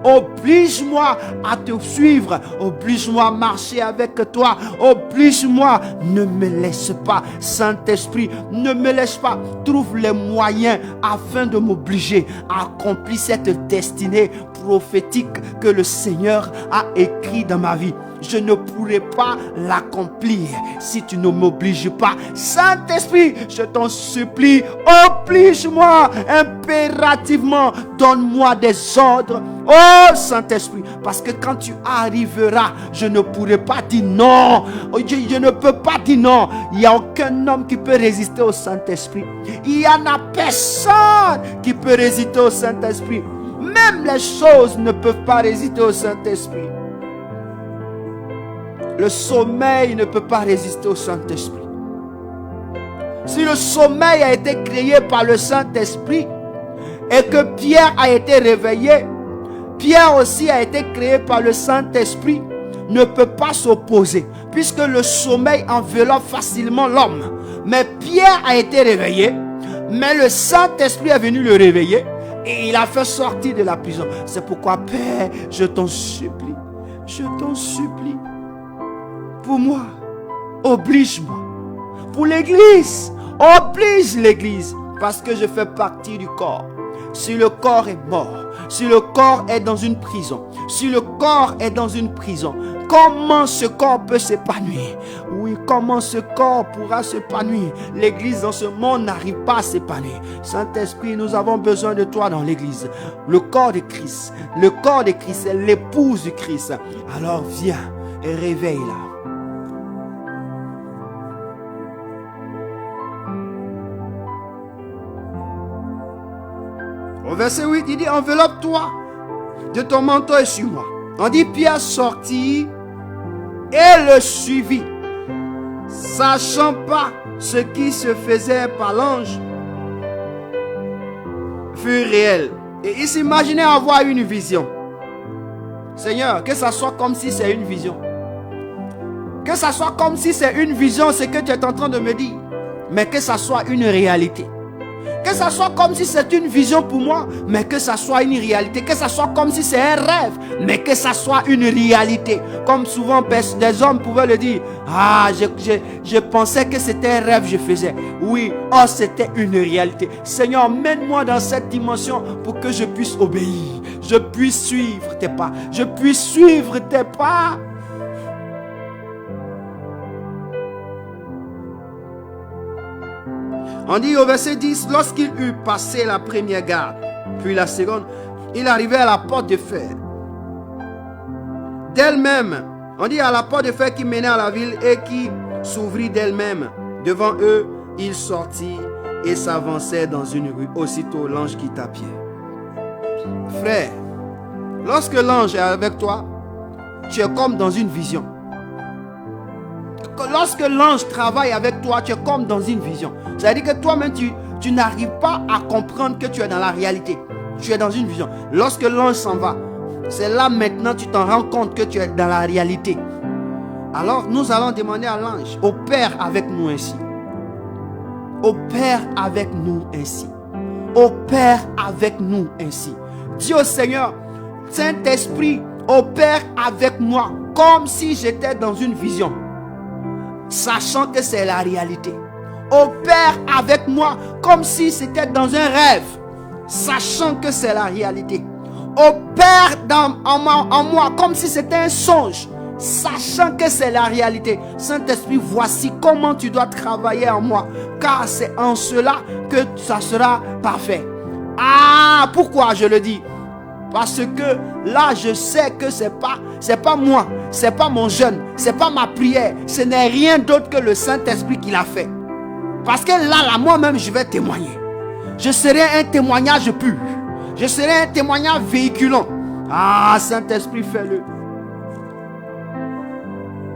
Oblige-moi à te suivre. Oblige-moi à marcher avec toi. Oblige-moi. Ne me laisse pas, Saint-Esprit. Ne me laisse pas. Trouve les moyens afin de m'obliger à accomplir cette destinée prophétique que le Seigneur a écrit dans ma vie. Je ne pourrai pas l'accomplir si tu ne m'obliges pas. Saint-Esprit, je t'en supplie, oblige-moi impérativement. Donne-moi des ordres. Oh Saint-Esprit, parce que quand tu arriveras, je ne pourrai pas dire non. Je ne peux pas dire non. Il n'y a aucun homme qui peut résister au Saint-Esprit. Il n'y en a personne qui peut résister au Saint-Esprit. Même les choses ne peuvent pas résister au Saint-Esprit. Le sommeil ne peut pas résister au Saint-Esprit. Si le sommeil a été créé par le Saint-Esprit et que Pierre a été réveillé, Pierre aussi a été créé par le Saint-Esprit, ne peut pas s'opposer, puisque le sommeil enveloppe facilement l'homme. Mais Pierre a été réveillé, mais le Saint-Esprit est venu le réveiller et il a fait sortir de la prison. C'est pourquoi, Père, je t'en supplie, pour moi, oblige-moi. Pour l'église, oblige l'église, parce que je fais partie du corps. Si le corps est mort, si le corps est dans une prison, si le corps est dans une prison, comment ce corps peut s'épanouir? Oui, comment ce corps pourra s'épanouir? L'église dans ce monde n'arrive pas à s'épanouir. Saint-Esprit, nous avons besoin de toi dans l'église. Le corps de Christ, est l'épouse du Christ. Alors viens et réveille-la. Au verset 8, il dit, enveloppe-toi de ton manteau et suis-moi. On dit, Pierre sortit et le suivit, sachant pas ce qui se faisait par l'ange fut réel. Et il s'imaginait avoir une vision. Seigneur, que ça soit comme si c'est une vision. Que ça soit comme si c'est une vision, ce que tu es en train de me dire. Mais que ça soit une réalité. Que ça soit comme si c'est une vision pour moi, mais que ça soit une réalité. Que ça soit comme si c'est un rêve, mais que ça soit une réalité. Comme souvent des hommes pouvaient le dire. Ah, je pensais que c'était un rêve que je faisais. Oui, oh, c'était une réalité. Seigneur, mène-moi dans cette dimension pour que je puisse obéir. Je puisse suivre tes pas. Je puisse suivre tes pas. On dit au verset 10, lorsqu'il eut passé la première garde, puis la seconde, il arrivait à la porte de fer. D'elle-même, on dit à la porte de fer qui menait à la ville et qui s'ouvrit d'elle-même. Devant eux, il sortit et s'avançait dans une rue. Aussitôt, l'ange quitta Pierre. Frère, lorsque l'ange est avec toi, tu es comme dans une vision. Lorsque l'ange travaille avec toi, tu es comme dans une vision. C'est-à-dire que toi-même, tu n'arrives pas à comprendre que tu es dans la réalité. Tu es dans une vision. Lorsque l'ange s'en va, c'est là maintenant tu t'en rends compte que tu es dans la réalité. Alors nous allons demander à l'ange, opère avec nous ainsi. Opère avec nous ainsi. Opère avec nous ainsi. Dis au Seigneur, Saint-Esprit, opère avec moi comme si j'étais dans une vision. Sachant que c'est la réalité. Opère avec moi comme si c'était dans un rêve, sachant que c'est la réalité. Opère en moi comme si c'était un songe, sachant que c'est la réalité. Saint-Esprit, voici comment tu dois travailler en moi, car c'est en cela que ça sera parfait. Ah, pourquoi je le dis? Parce que là, je sais que c'est pas moi, c'est pas mon jeûne, c'est pas ma prière, ce n'est rien d'autre que le Saint-Esprit qui l'a fait. Parce que là, moi-même, je vais témoigner. Je serai un témoignage pur. Je serai un témoignage véhiculant. Ah, Saint-Esprit, fais-le.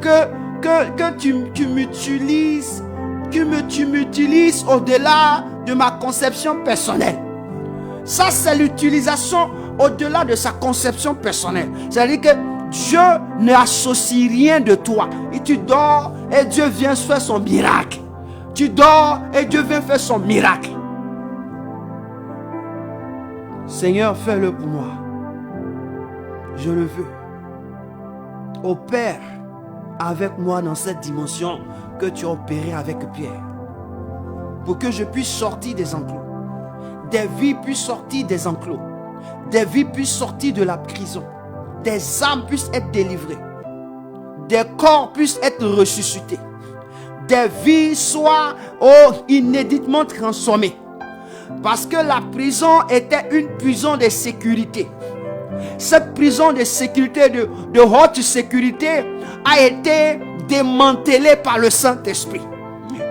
Que tu m'utilises, tu m'utilises au-delà de ma conception personnelle. Ça, c'est l'utilisation au-delà de sa conception personnelle. C'est-à-dire que Dieu n'associe rien de toi. Et tu dors et Dieu vient faire son miracle. Tu dors et Dieu vient faire son miracle. Seigneur, fais-le pour moi. Je le veux. Opère avec moi dans cette dimension que tu as opéré avec Pierre. Pour que je puisse sortir des enclos. Des vies puissent sortir des enclos. Des vies puissent sortir de la prison. Des âmes puissent être délivrées. Des corps puissent être ressuscités. Des vies soient inéditement transformées. Parce que la prison était une prison de sécurité. Cette prison de sécurité, de haute sécurité, a été démantelée par le Saint-Esprit.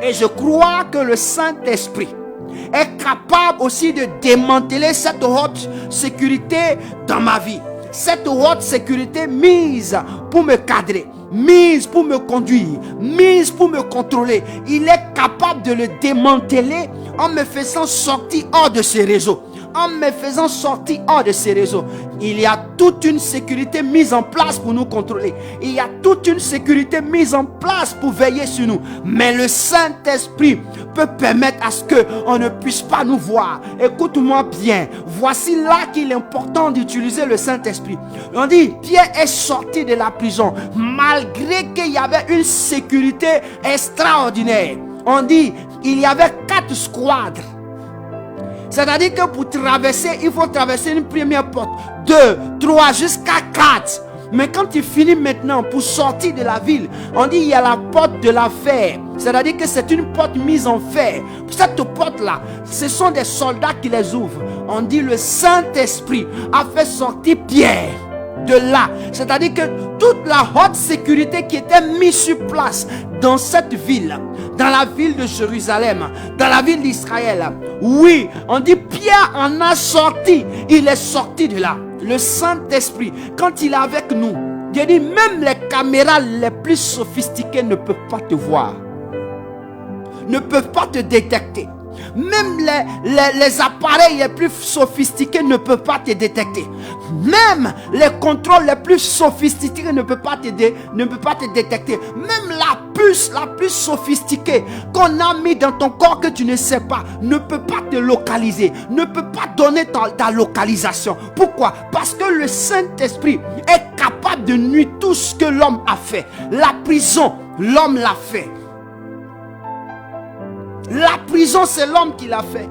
Et je crois que le Saint-Esprit est capable aussi de démanteler cette haute sécurité dans ma vie. Cette haute sécurité mise pour me cadrer, mise pour me conduire, mise pour me contrôler. Il est capable de le démanteler en me faisant sortir hors de ces réseaux. En me faisant sortir hors de ces réseaux. Il y a toute une sécurité mise en place pour nous contrôler. Il y a toute une sécurité mise en place pour veiller sur nous. Mais le Saint-Esprit peut permettre à ce qu'on ne puisse pas nous voir. Écoute-moi bien. Voici là qu'il est important d'utiliser le Saint-Esprit. On dit, Pierre est sorti de la prison malgré qu'il y avait une sécurité extraordinaire. On dit, il y avait 4 squadres. C'est-à-dire que pour traverser, il faut traverser une première porte, 2, 3, jusqu'à 4. Mais quand tu finis maintenant pour sortir de la ville, on dit il y a la porte de la fer. C'est-à-dire que c'est une porte mise en fer. Cette porte-là, ce sont des soldats qui les ouvrent. On dit le Saint-Esprit a fait sortir Pierre de là. C'est-à-dire que toute la haute sécurité qui était mise sur place dans cette ville, dans la ville de Jérusalem, dans la ville d'Israël, oui, on dit Pierre en a sorti. Il est sorti de là. Le Saint-Esprit, quand il est avec nous, Dieu dit même les caméras les plus sophistiquées ne peuvent pas te voir, ne peuvent pas te détecter. Même les appareils les plus sophistiqués ne peuvent pas te détecter. Même les contrôles les plus sophistiqués ne peuvent pas te détecter. Même la puce la plus sophistiquée qu'on a mis dans ton corps que tu ne sais pas ne peut pas te localiser, ne peut pas donner ta localisation. Pourquoi? Parce que le Saint-Esprit est capable de nuire tout ce que l'homme a fait. La prison, l'homme l'a fait. La prison, c'est l'homme qui l'a fait.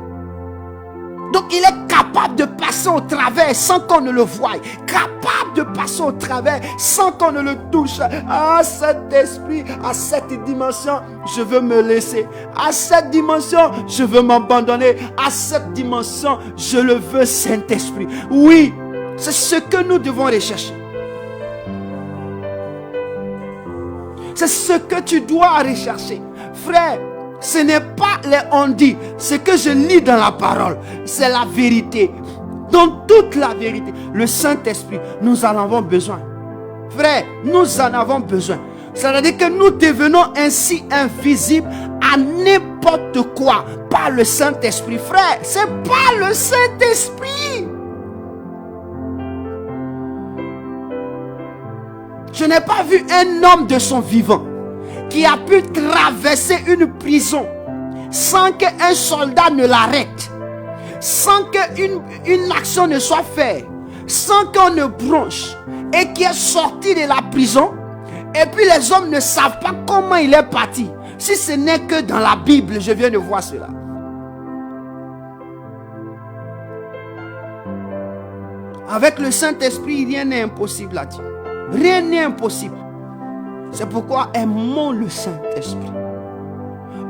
Donc il est capable de passer au travers sans qu'on ne le voie. Capable de passer au travers sans qu'on ne le touche. À cet esprit, à cette dimension, je veux me laisser. À cette dimension, je veux m'abandonner. À cette dimension, je le veux, Saint-Esprit. Oui, c'est ce que nous devons rechercher. C'est ce que tu dois rechercher. Frère, ce n'est pas les on-dit, ce que je lis dans la parole, c'est la vérité. Dans toute la vérité, le Saint-Esprit, nous en avons besoin. Frère, nous en avons besoin. Ça veut dire que nous devenons ainsi invisibles à n'importe quoi par le Saint-Esprit. Frère, c'est pas le Saint-Esprit. Je n'ai pas vu un homme de son vivant qui a pu traverser une prison sans qu'un soldat ne l'arrête, sans qu'une action ne soit faite, sans qu'on ne bronche, et qui est sorti de la prison, et puis les hommes ne savent pas comment il est parti. Si ce n'est que dans la Bible, je viens de voir cela. Avec le Saint-Esprit, rien n'est impossible à Dieu. Rien n'est impossible. C'est pourquoi aimons le Saint-Esprit.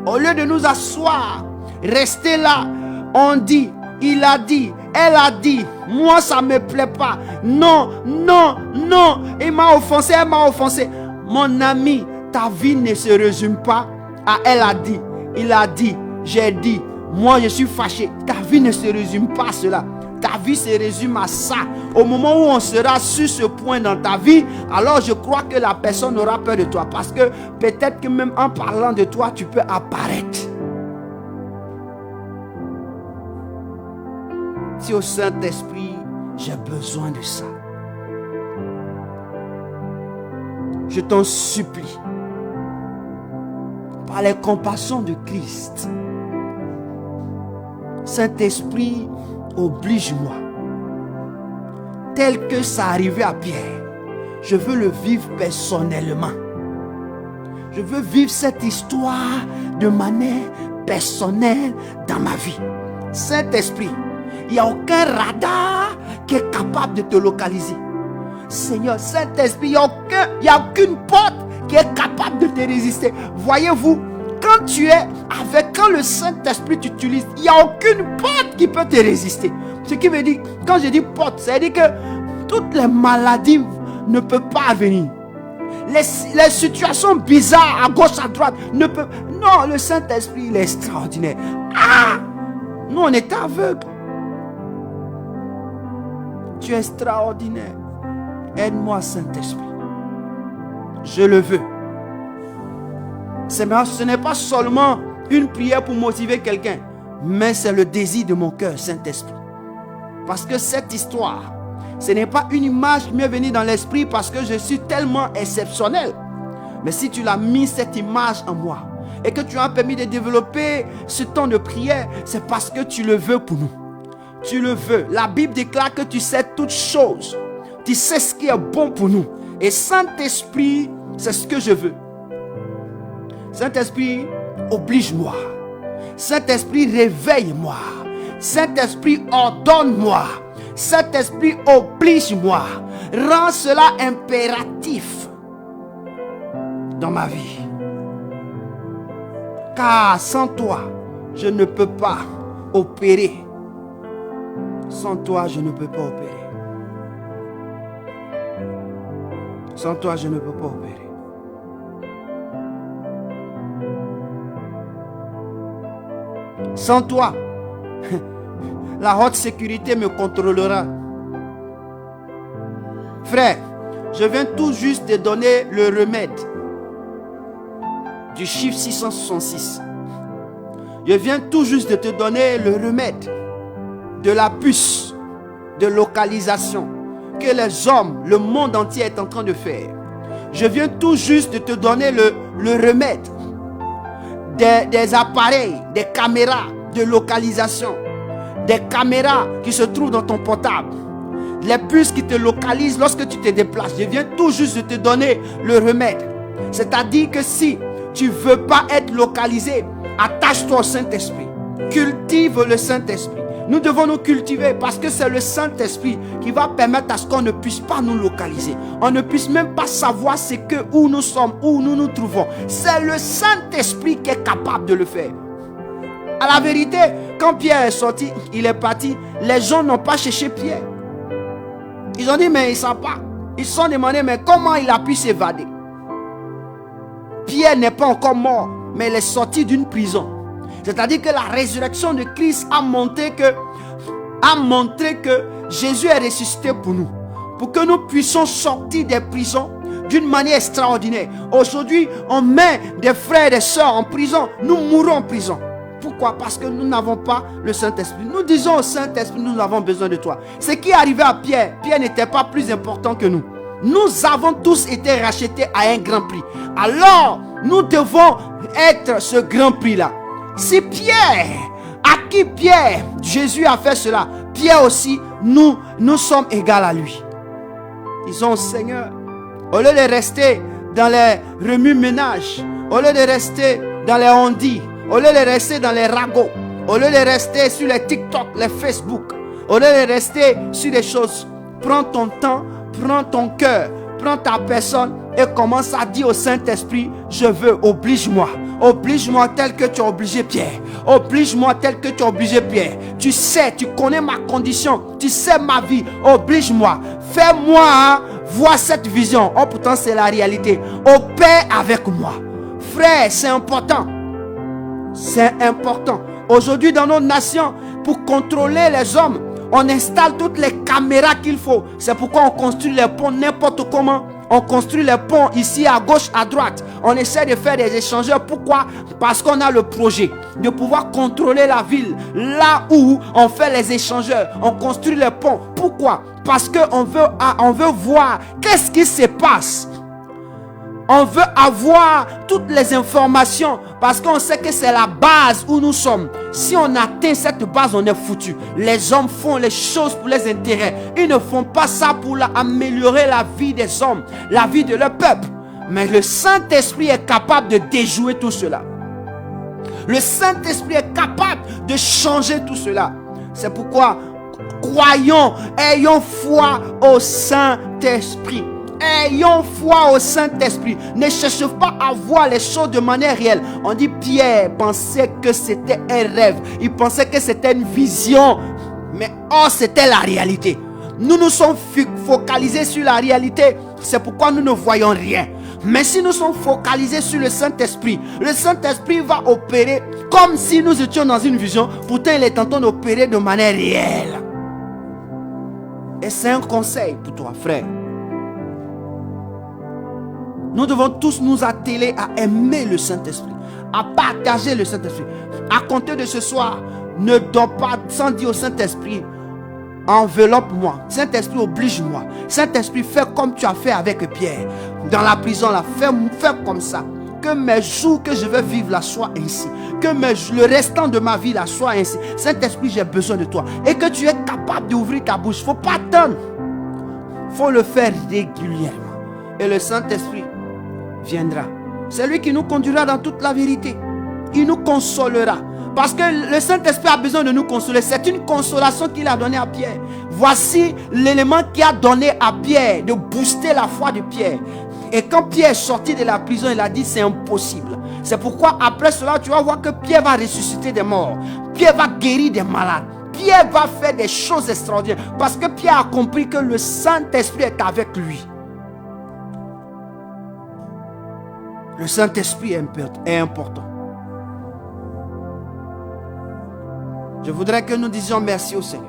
Au lieu de nous asseoir, rester là, on dit, il a dit, elle a dit, moi ça me plaît pas. Non, non, non, il m'a offensé, elle m'a offensé. Mon ami, ta vie ne se résume pas à elle a dit, il a dit, j'ai dit, moi je suis fâché. Ta vie ne se résume pas à cela. Ta vie se résume à ça. Au moment où on sera sur ce point dans ta vie, alors je crois que la personne aura peur de toi. Parce que peut-être que même en parlant de toi, tu peux apparaître. Si au Saint-Esprit, j'ai besoin de ça. Je t'en supplie, par les compassions de Christ, Saint-Esprit, oblige-moi. Tel que ça arrivait à Pierre, je veux le vivre personnellement. Je veux vivre cette histoire de manière personnelle dans ma vie. Saint-Esprit, il n'y a aucun radar qui est capable de te localiser. Seigneur, Saint-Esprit, il n'y a aucune porte qui est capable de te résister. Voyez-vous, quand tu es avec, quand le Saint-Esprit t'utilise, il n'y a aucune porte qui peut te résister. Ce qui veut dire, quand je dis porte, ça veut dire que toutes les maladies ne peuvent pas venir. Les situations bizarres à gauche, à droite ne peuvent... Non, le Saint-Esprit, il est extraordinaire. Ah! Nous, on est aveugles. Tu es extraordinaire. Aide-moi, Saint-Esprit. Je le veux. Ce n'est pas seulement une prière pour motiver quelqu'un, mais c'est le désir de mon cœur, Saint-Esprit. Parce que cette histoire, ce n'est pas une image qui m'est venue dans l'esprit parce que je suis tellement exceptionnel. Mais si tu l'as mis cette image en moi et que tu as permis de développer ce temps de prière, c'est parce que tu le veux pour nous. Tu le veux. La Bible déclare que tu sais toutes choses. Tu sais ce qui est bon pour nous. Et Saint-Esprit, c'est ce que je veux. Saint-Esprit, oblige-moi. Saint-Esprit, réveille-moi. Saint-Esprit, ordonne-moi. Saint-Esprit, oblige-moi. Rends cela impératif dans ma vie. Car sans toi, je ne peux pas opérer. Sans toi, je ne peux pas opérer. Sans toi, je ne peux pas opérer. Sans toi, la haute sécurité me contrôlera. Frère, je viens tout juste de donner le remède du chiffre 666. Je viens tout juste de te donner le remède de la puce de localisation que les hommes, le monde entier est en train de faire. Je viens tout juste de te donner le remède des appareils, des caméras de localisation, des caméras qui se trouvent dans ton portable, les puces qui te localisent lorsque tu te déplaces. Je viens tout juste de te donner le remède. C'est-à-dire que si tu ne veux pas être localisé, attache-toi au Saint-Esprit. Cultive le Saint-Esprit. Nous devons nous cultiver parce que c'est le Saint-Esprit qui va permettre à ce qu'on ne puisse pas nous localiser. On ne puisse même pas savoir où nous sommes, où nous nous trouvons. C'est le Saint-Esprit qui est capable de le faire. À la vérité, quand Pierre est sorti, il est parti, les gens n'ont pas cherché Pierre. Ils ont dit, mais ils ne savent pas. Ils se sont demandé, mais comment il a pu s'évader? Pierre n'est pas encore mort, mais il est sorti d'une prison. C'est-à-dire que la résurrection de Christ a montré que Jésus est ressuscité pour nous. Pour que nous puissions sortir des prisons d'une manière extraordinaire. Aujourd'hui, on met des frères et des sœurs en prison. Nous mourons en prison. Pourquoi? Parce que nous n'avons pas le Saint-Esprit. Nous disons au Saint-Esprit, nous avons besoin de toi. Ce qui est arrivé à Pierre, Pierre n'était pas plus important que nous. Nous avons tous été rachetés à un grand prix. Alors, nous devons être ce grand prix-là. Si Pierre, à qui Pierre, Jésus a fait cela, Pierre aussi, nous sommes égaux à lui. Disons, Seigneur, au lieu de rester dans les remue-ménages, au lieu de rester dans les ondits, au lieu de rester dans les ragots, au lieu de rester sur les TikTok, les Facebook, au lieu de rester sur les choses, prends ton temps, prends ton cœur, prends ta personne et commence à dire au Saint-Esprit, je veux, oblige-moi. Oblige-moi tel que tu as obligé Pierre. Oblige-moi tel que tu as obligé Pierre. Tu sais, tu connais ma condition. Tu sais ma vie. Oblige-moi. Fais-moi voir cette vision. Oh, pourtant, c'est la réalité. Opère avec moi. Frère, c'est important. C'est important. Aujourd'hui, dans nos nations, pour contrôler les hommes, on installe toutes les caméras qu'il faut. C'est pourquoi on construit les ponts n'importe comment. On construit les ponts ici à gauche, à droite. On essaie de faire des échangeurs. Pourquoi? Parce qu'on a le projet de pouvoir contrôler la ville. Là où on fait les échangeurs, on construit les ponts. Pourquoi? Parce qu'on veut voir qu'est-ce qui se passe. On veut avoir toutes les informations parce qu'on sait que c'est la base où nous sommes. Si on atteint cette base, on est foutu. Les hommes font les choses pour les intérêts. Ils ne font pas ça pour améliorer la vie des hommes, la vie de leur peuple. Mais le Saint-Esprit est capable de déjouer tout cela. Le Saint-Esprit est capable de changer tout cela. C'est pourquoi, croyons, ayons foi au Saint-Esprit. Ayons foi au Saint-Esprit. Ne cherchez pas à voir les choses de manière réelle. On dit Pierre pensait que c'était un rêve. Il pensait que c'était une vision. Mais oh, c'était la réalité. Nous nous sommes focalisés sur la réalité. C'est pourquoi nous ne voyons rien. Mais si nous sommes focalisés sur le Saint-Esprit va opérer comme si nous étions dans une vision. Pourtant, il est en train d'opérer de manière réelle. Et c'est un conseil pour toi, frère. Nous devons tous nous atteler à aimer le Saint-Esprit, à partager le Saint-Esprit. À compter de ce soir, ne dors pas sans dire au Saint-Esprit, enveloppe-moi. Saint-Esprit, oblige-moi. Saint-Esprit, fais comme tu as fait avec Pierre. Dans la prison, là, fais comme ça. Que mes jours que je vais vivre là soient ainsi. Que le restant de ma vie là soit ainsi. Saint-Esprit, j'ai besoin de toi. Et que tu es capable d'ouvrir ta bouche. Il ne faut pas attendre. Il faut le faire régulièrement. Et le Saint-Esprit viendra. C'est lui qui nous conduira dans toute la vérité. Il nous consolera. Parce que le Saint-Esprit a besoin de nous consoler. C'est une consolation qu'il a donnée à Pierre. Voici l'élément qu'il a donné à Pierre, de booster la foi de Pierre. Et quand Pierre est sorti de la prison, il a dit c'est impossible. C'est pourquoi après cela, tu vas voir que Pierre va ressusciter des morts. Pierre va guérir des malades. Pierre va faire des choses extraordinaires. Parce que Pierre a compris que le Saint-Esprit est avec lui. Le Saint-Esprit est important. Je voudrais que nous disions merci au Seigneur.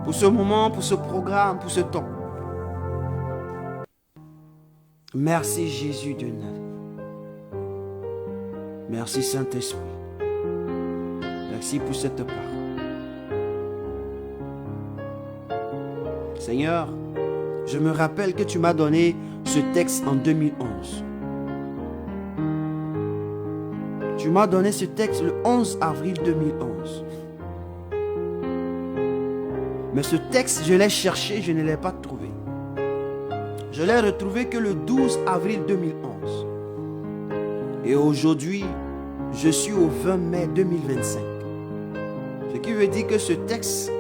Pour ce moment, pour ce programme, pour ce temps. Merci Jésus de Nazareth. Merci Saint-Esprit. Merci pour cette parole. Seigneur, je me rappelle que tu m'as donné ce texte en 2011. Tu m'as donné ce texte le 11 avril 2011. Mais ce texte, je l'ai cherché, je ne l'ai pas trouvé. Je l'ai retrouvé que le 12 avril 2011. Et aujourd'hui, je suis au 20 mai 2025. Ce qui veut dire que ce texte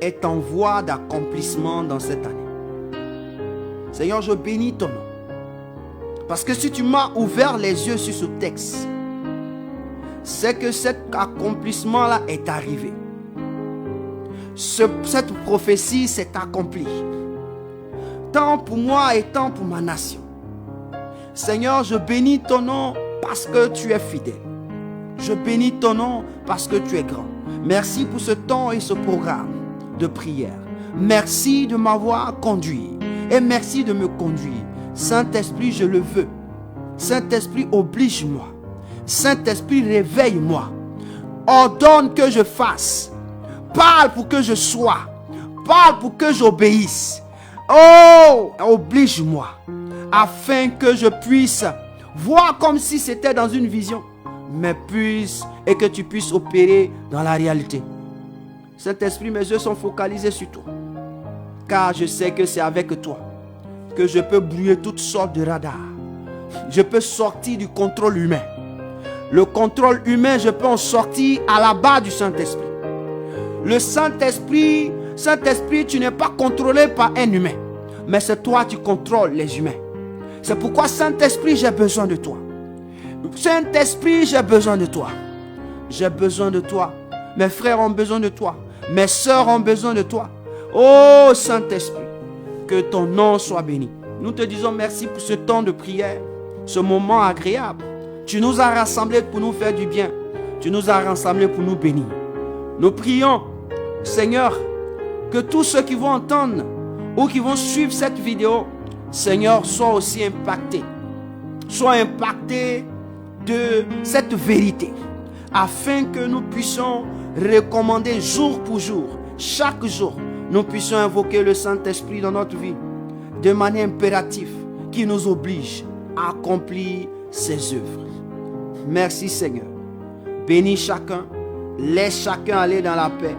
est en voie d'accomplissement dans cette année. Seigneur, je bénis ton nom. Parce que si tu m'as ouvert les yeux sur ce texte, c'est que cet accomplissement-là est arrivé. Cette prophétie s'est accomplie. Tant pour moi et tant pour ma nation. Seigneur, je bénis ton nom parce que tu es fidèle. Je bénis ton nom parce que tu es grand. Merci pour ce temps et ce programme de prière. Merci de m'avoir conduit. Et merci de me conduire. Saint-Esprit, je le veux. Saint-Esprit, oblige-moi. Saint-Esprit, réveille-moi. Ordonne que je fasse. Parle pour que je sois. Parle pour que j'obéisse. Oh, oblige-moi. Afin que je puisse voir comme si c'était dans une vision. Mais et que tu puisses opérer dans la réalité. Saint-Esprit, mes yeux sont focalisés sur toi. Car je sais que c'est avec toi que je peux brouiller toutes sortes de radars. Je peux sortir du contrôle humain. Le contrôle humain, je peux en sortir à la base du Saint-Esprit. Le Saint-Esprit, tu n'es pas contrôlé par un humain. mais c'est toi qui contrôles les humains. C'est pourquoi, Saint-Esprit, j'ai besoin de toi. Saint-Esprit, j'ai besoin de toi. J'ai besoin de toi. Mes frères ont besoin de toi. Mes sœurs ont besoin de toi. Oh Saint-Esprit, que ton nom soit béni. Nous te disons merci pour ce temps de prière, ce moment agréable. Tu nous as rassemblés pour nous faire du bien. Tu nous as rassemblés pour nous bénir. Nous prions, Seigneur, que tous ceux qui vont entendre ou qui vont suivre cette vidéo, Seigneur, soient aussi impactés. Soient impactés de cette vérité, afin que nous puissions recommander jour pour jour, chaque jour, nous puissions invoquer le Saint-Esprit dans notre vie de manière impérative qui nous oblige à accomplir ses œuvres. Merci Seigneur. Bénis chacun, laisse chacun aller dans la paix,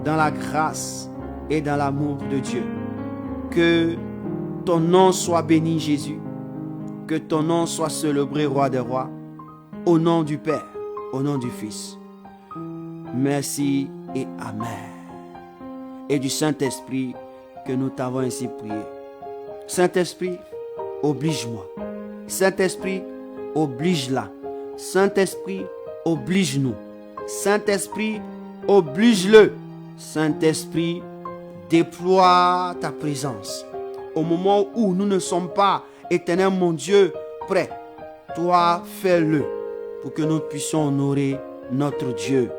dans la grâce et dans l'amour de Dieu. Que ton nom soit béni Jésus, que ton nom soit célébré Roi des rois, au nom du Père, au nom du Fils. Merci et Amen. Et du Saint-Esprit que nous t'avons ainsi prié. Saint-Esprit, oblige-moi. Saint-Esprit, oblige-la. Saint-Esprit, oblige-nous. Saint-Esprit, oblige-le. Saint-Esprit, déploie ta présence. Au moment où nous ne sommes pas, Éternel mon Dieu, prêts, toi fais-le pour que nous puissions honorer notre Dieu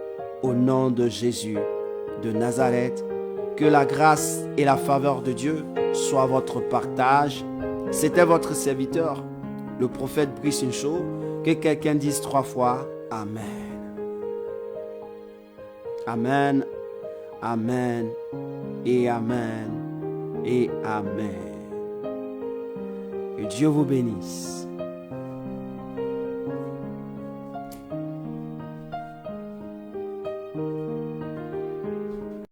au nom de Jésus de Nazareth. Que la grâce et la faveur de Dieu soient votre partage. C'était votre serviteur, le prophète Brice Incho. Que quelqu'un dise 3 fois Amen. Amen, Amen et Amen et Amen. Que Dieu vous bénisse.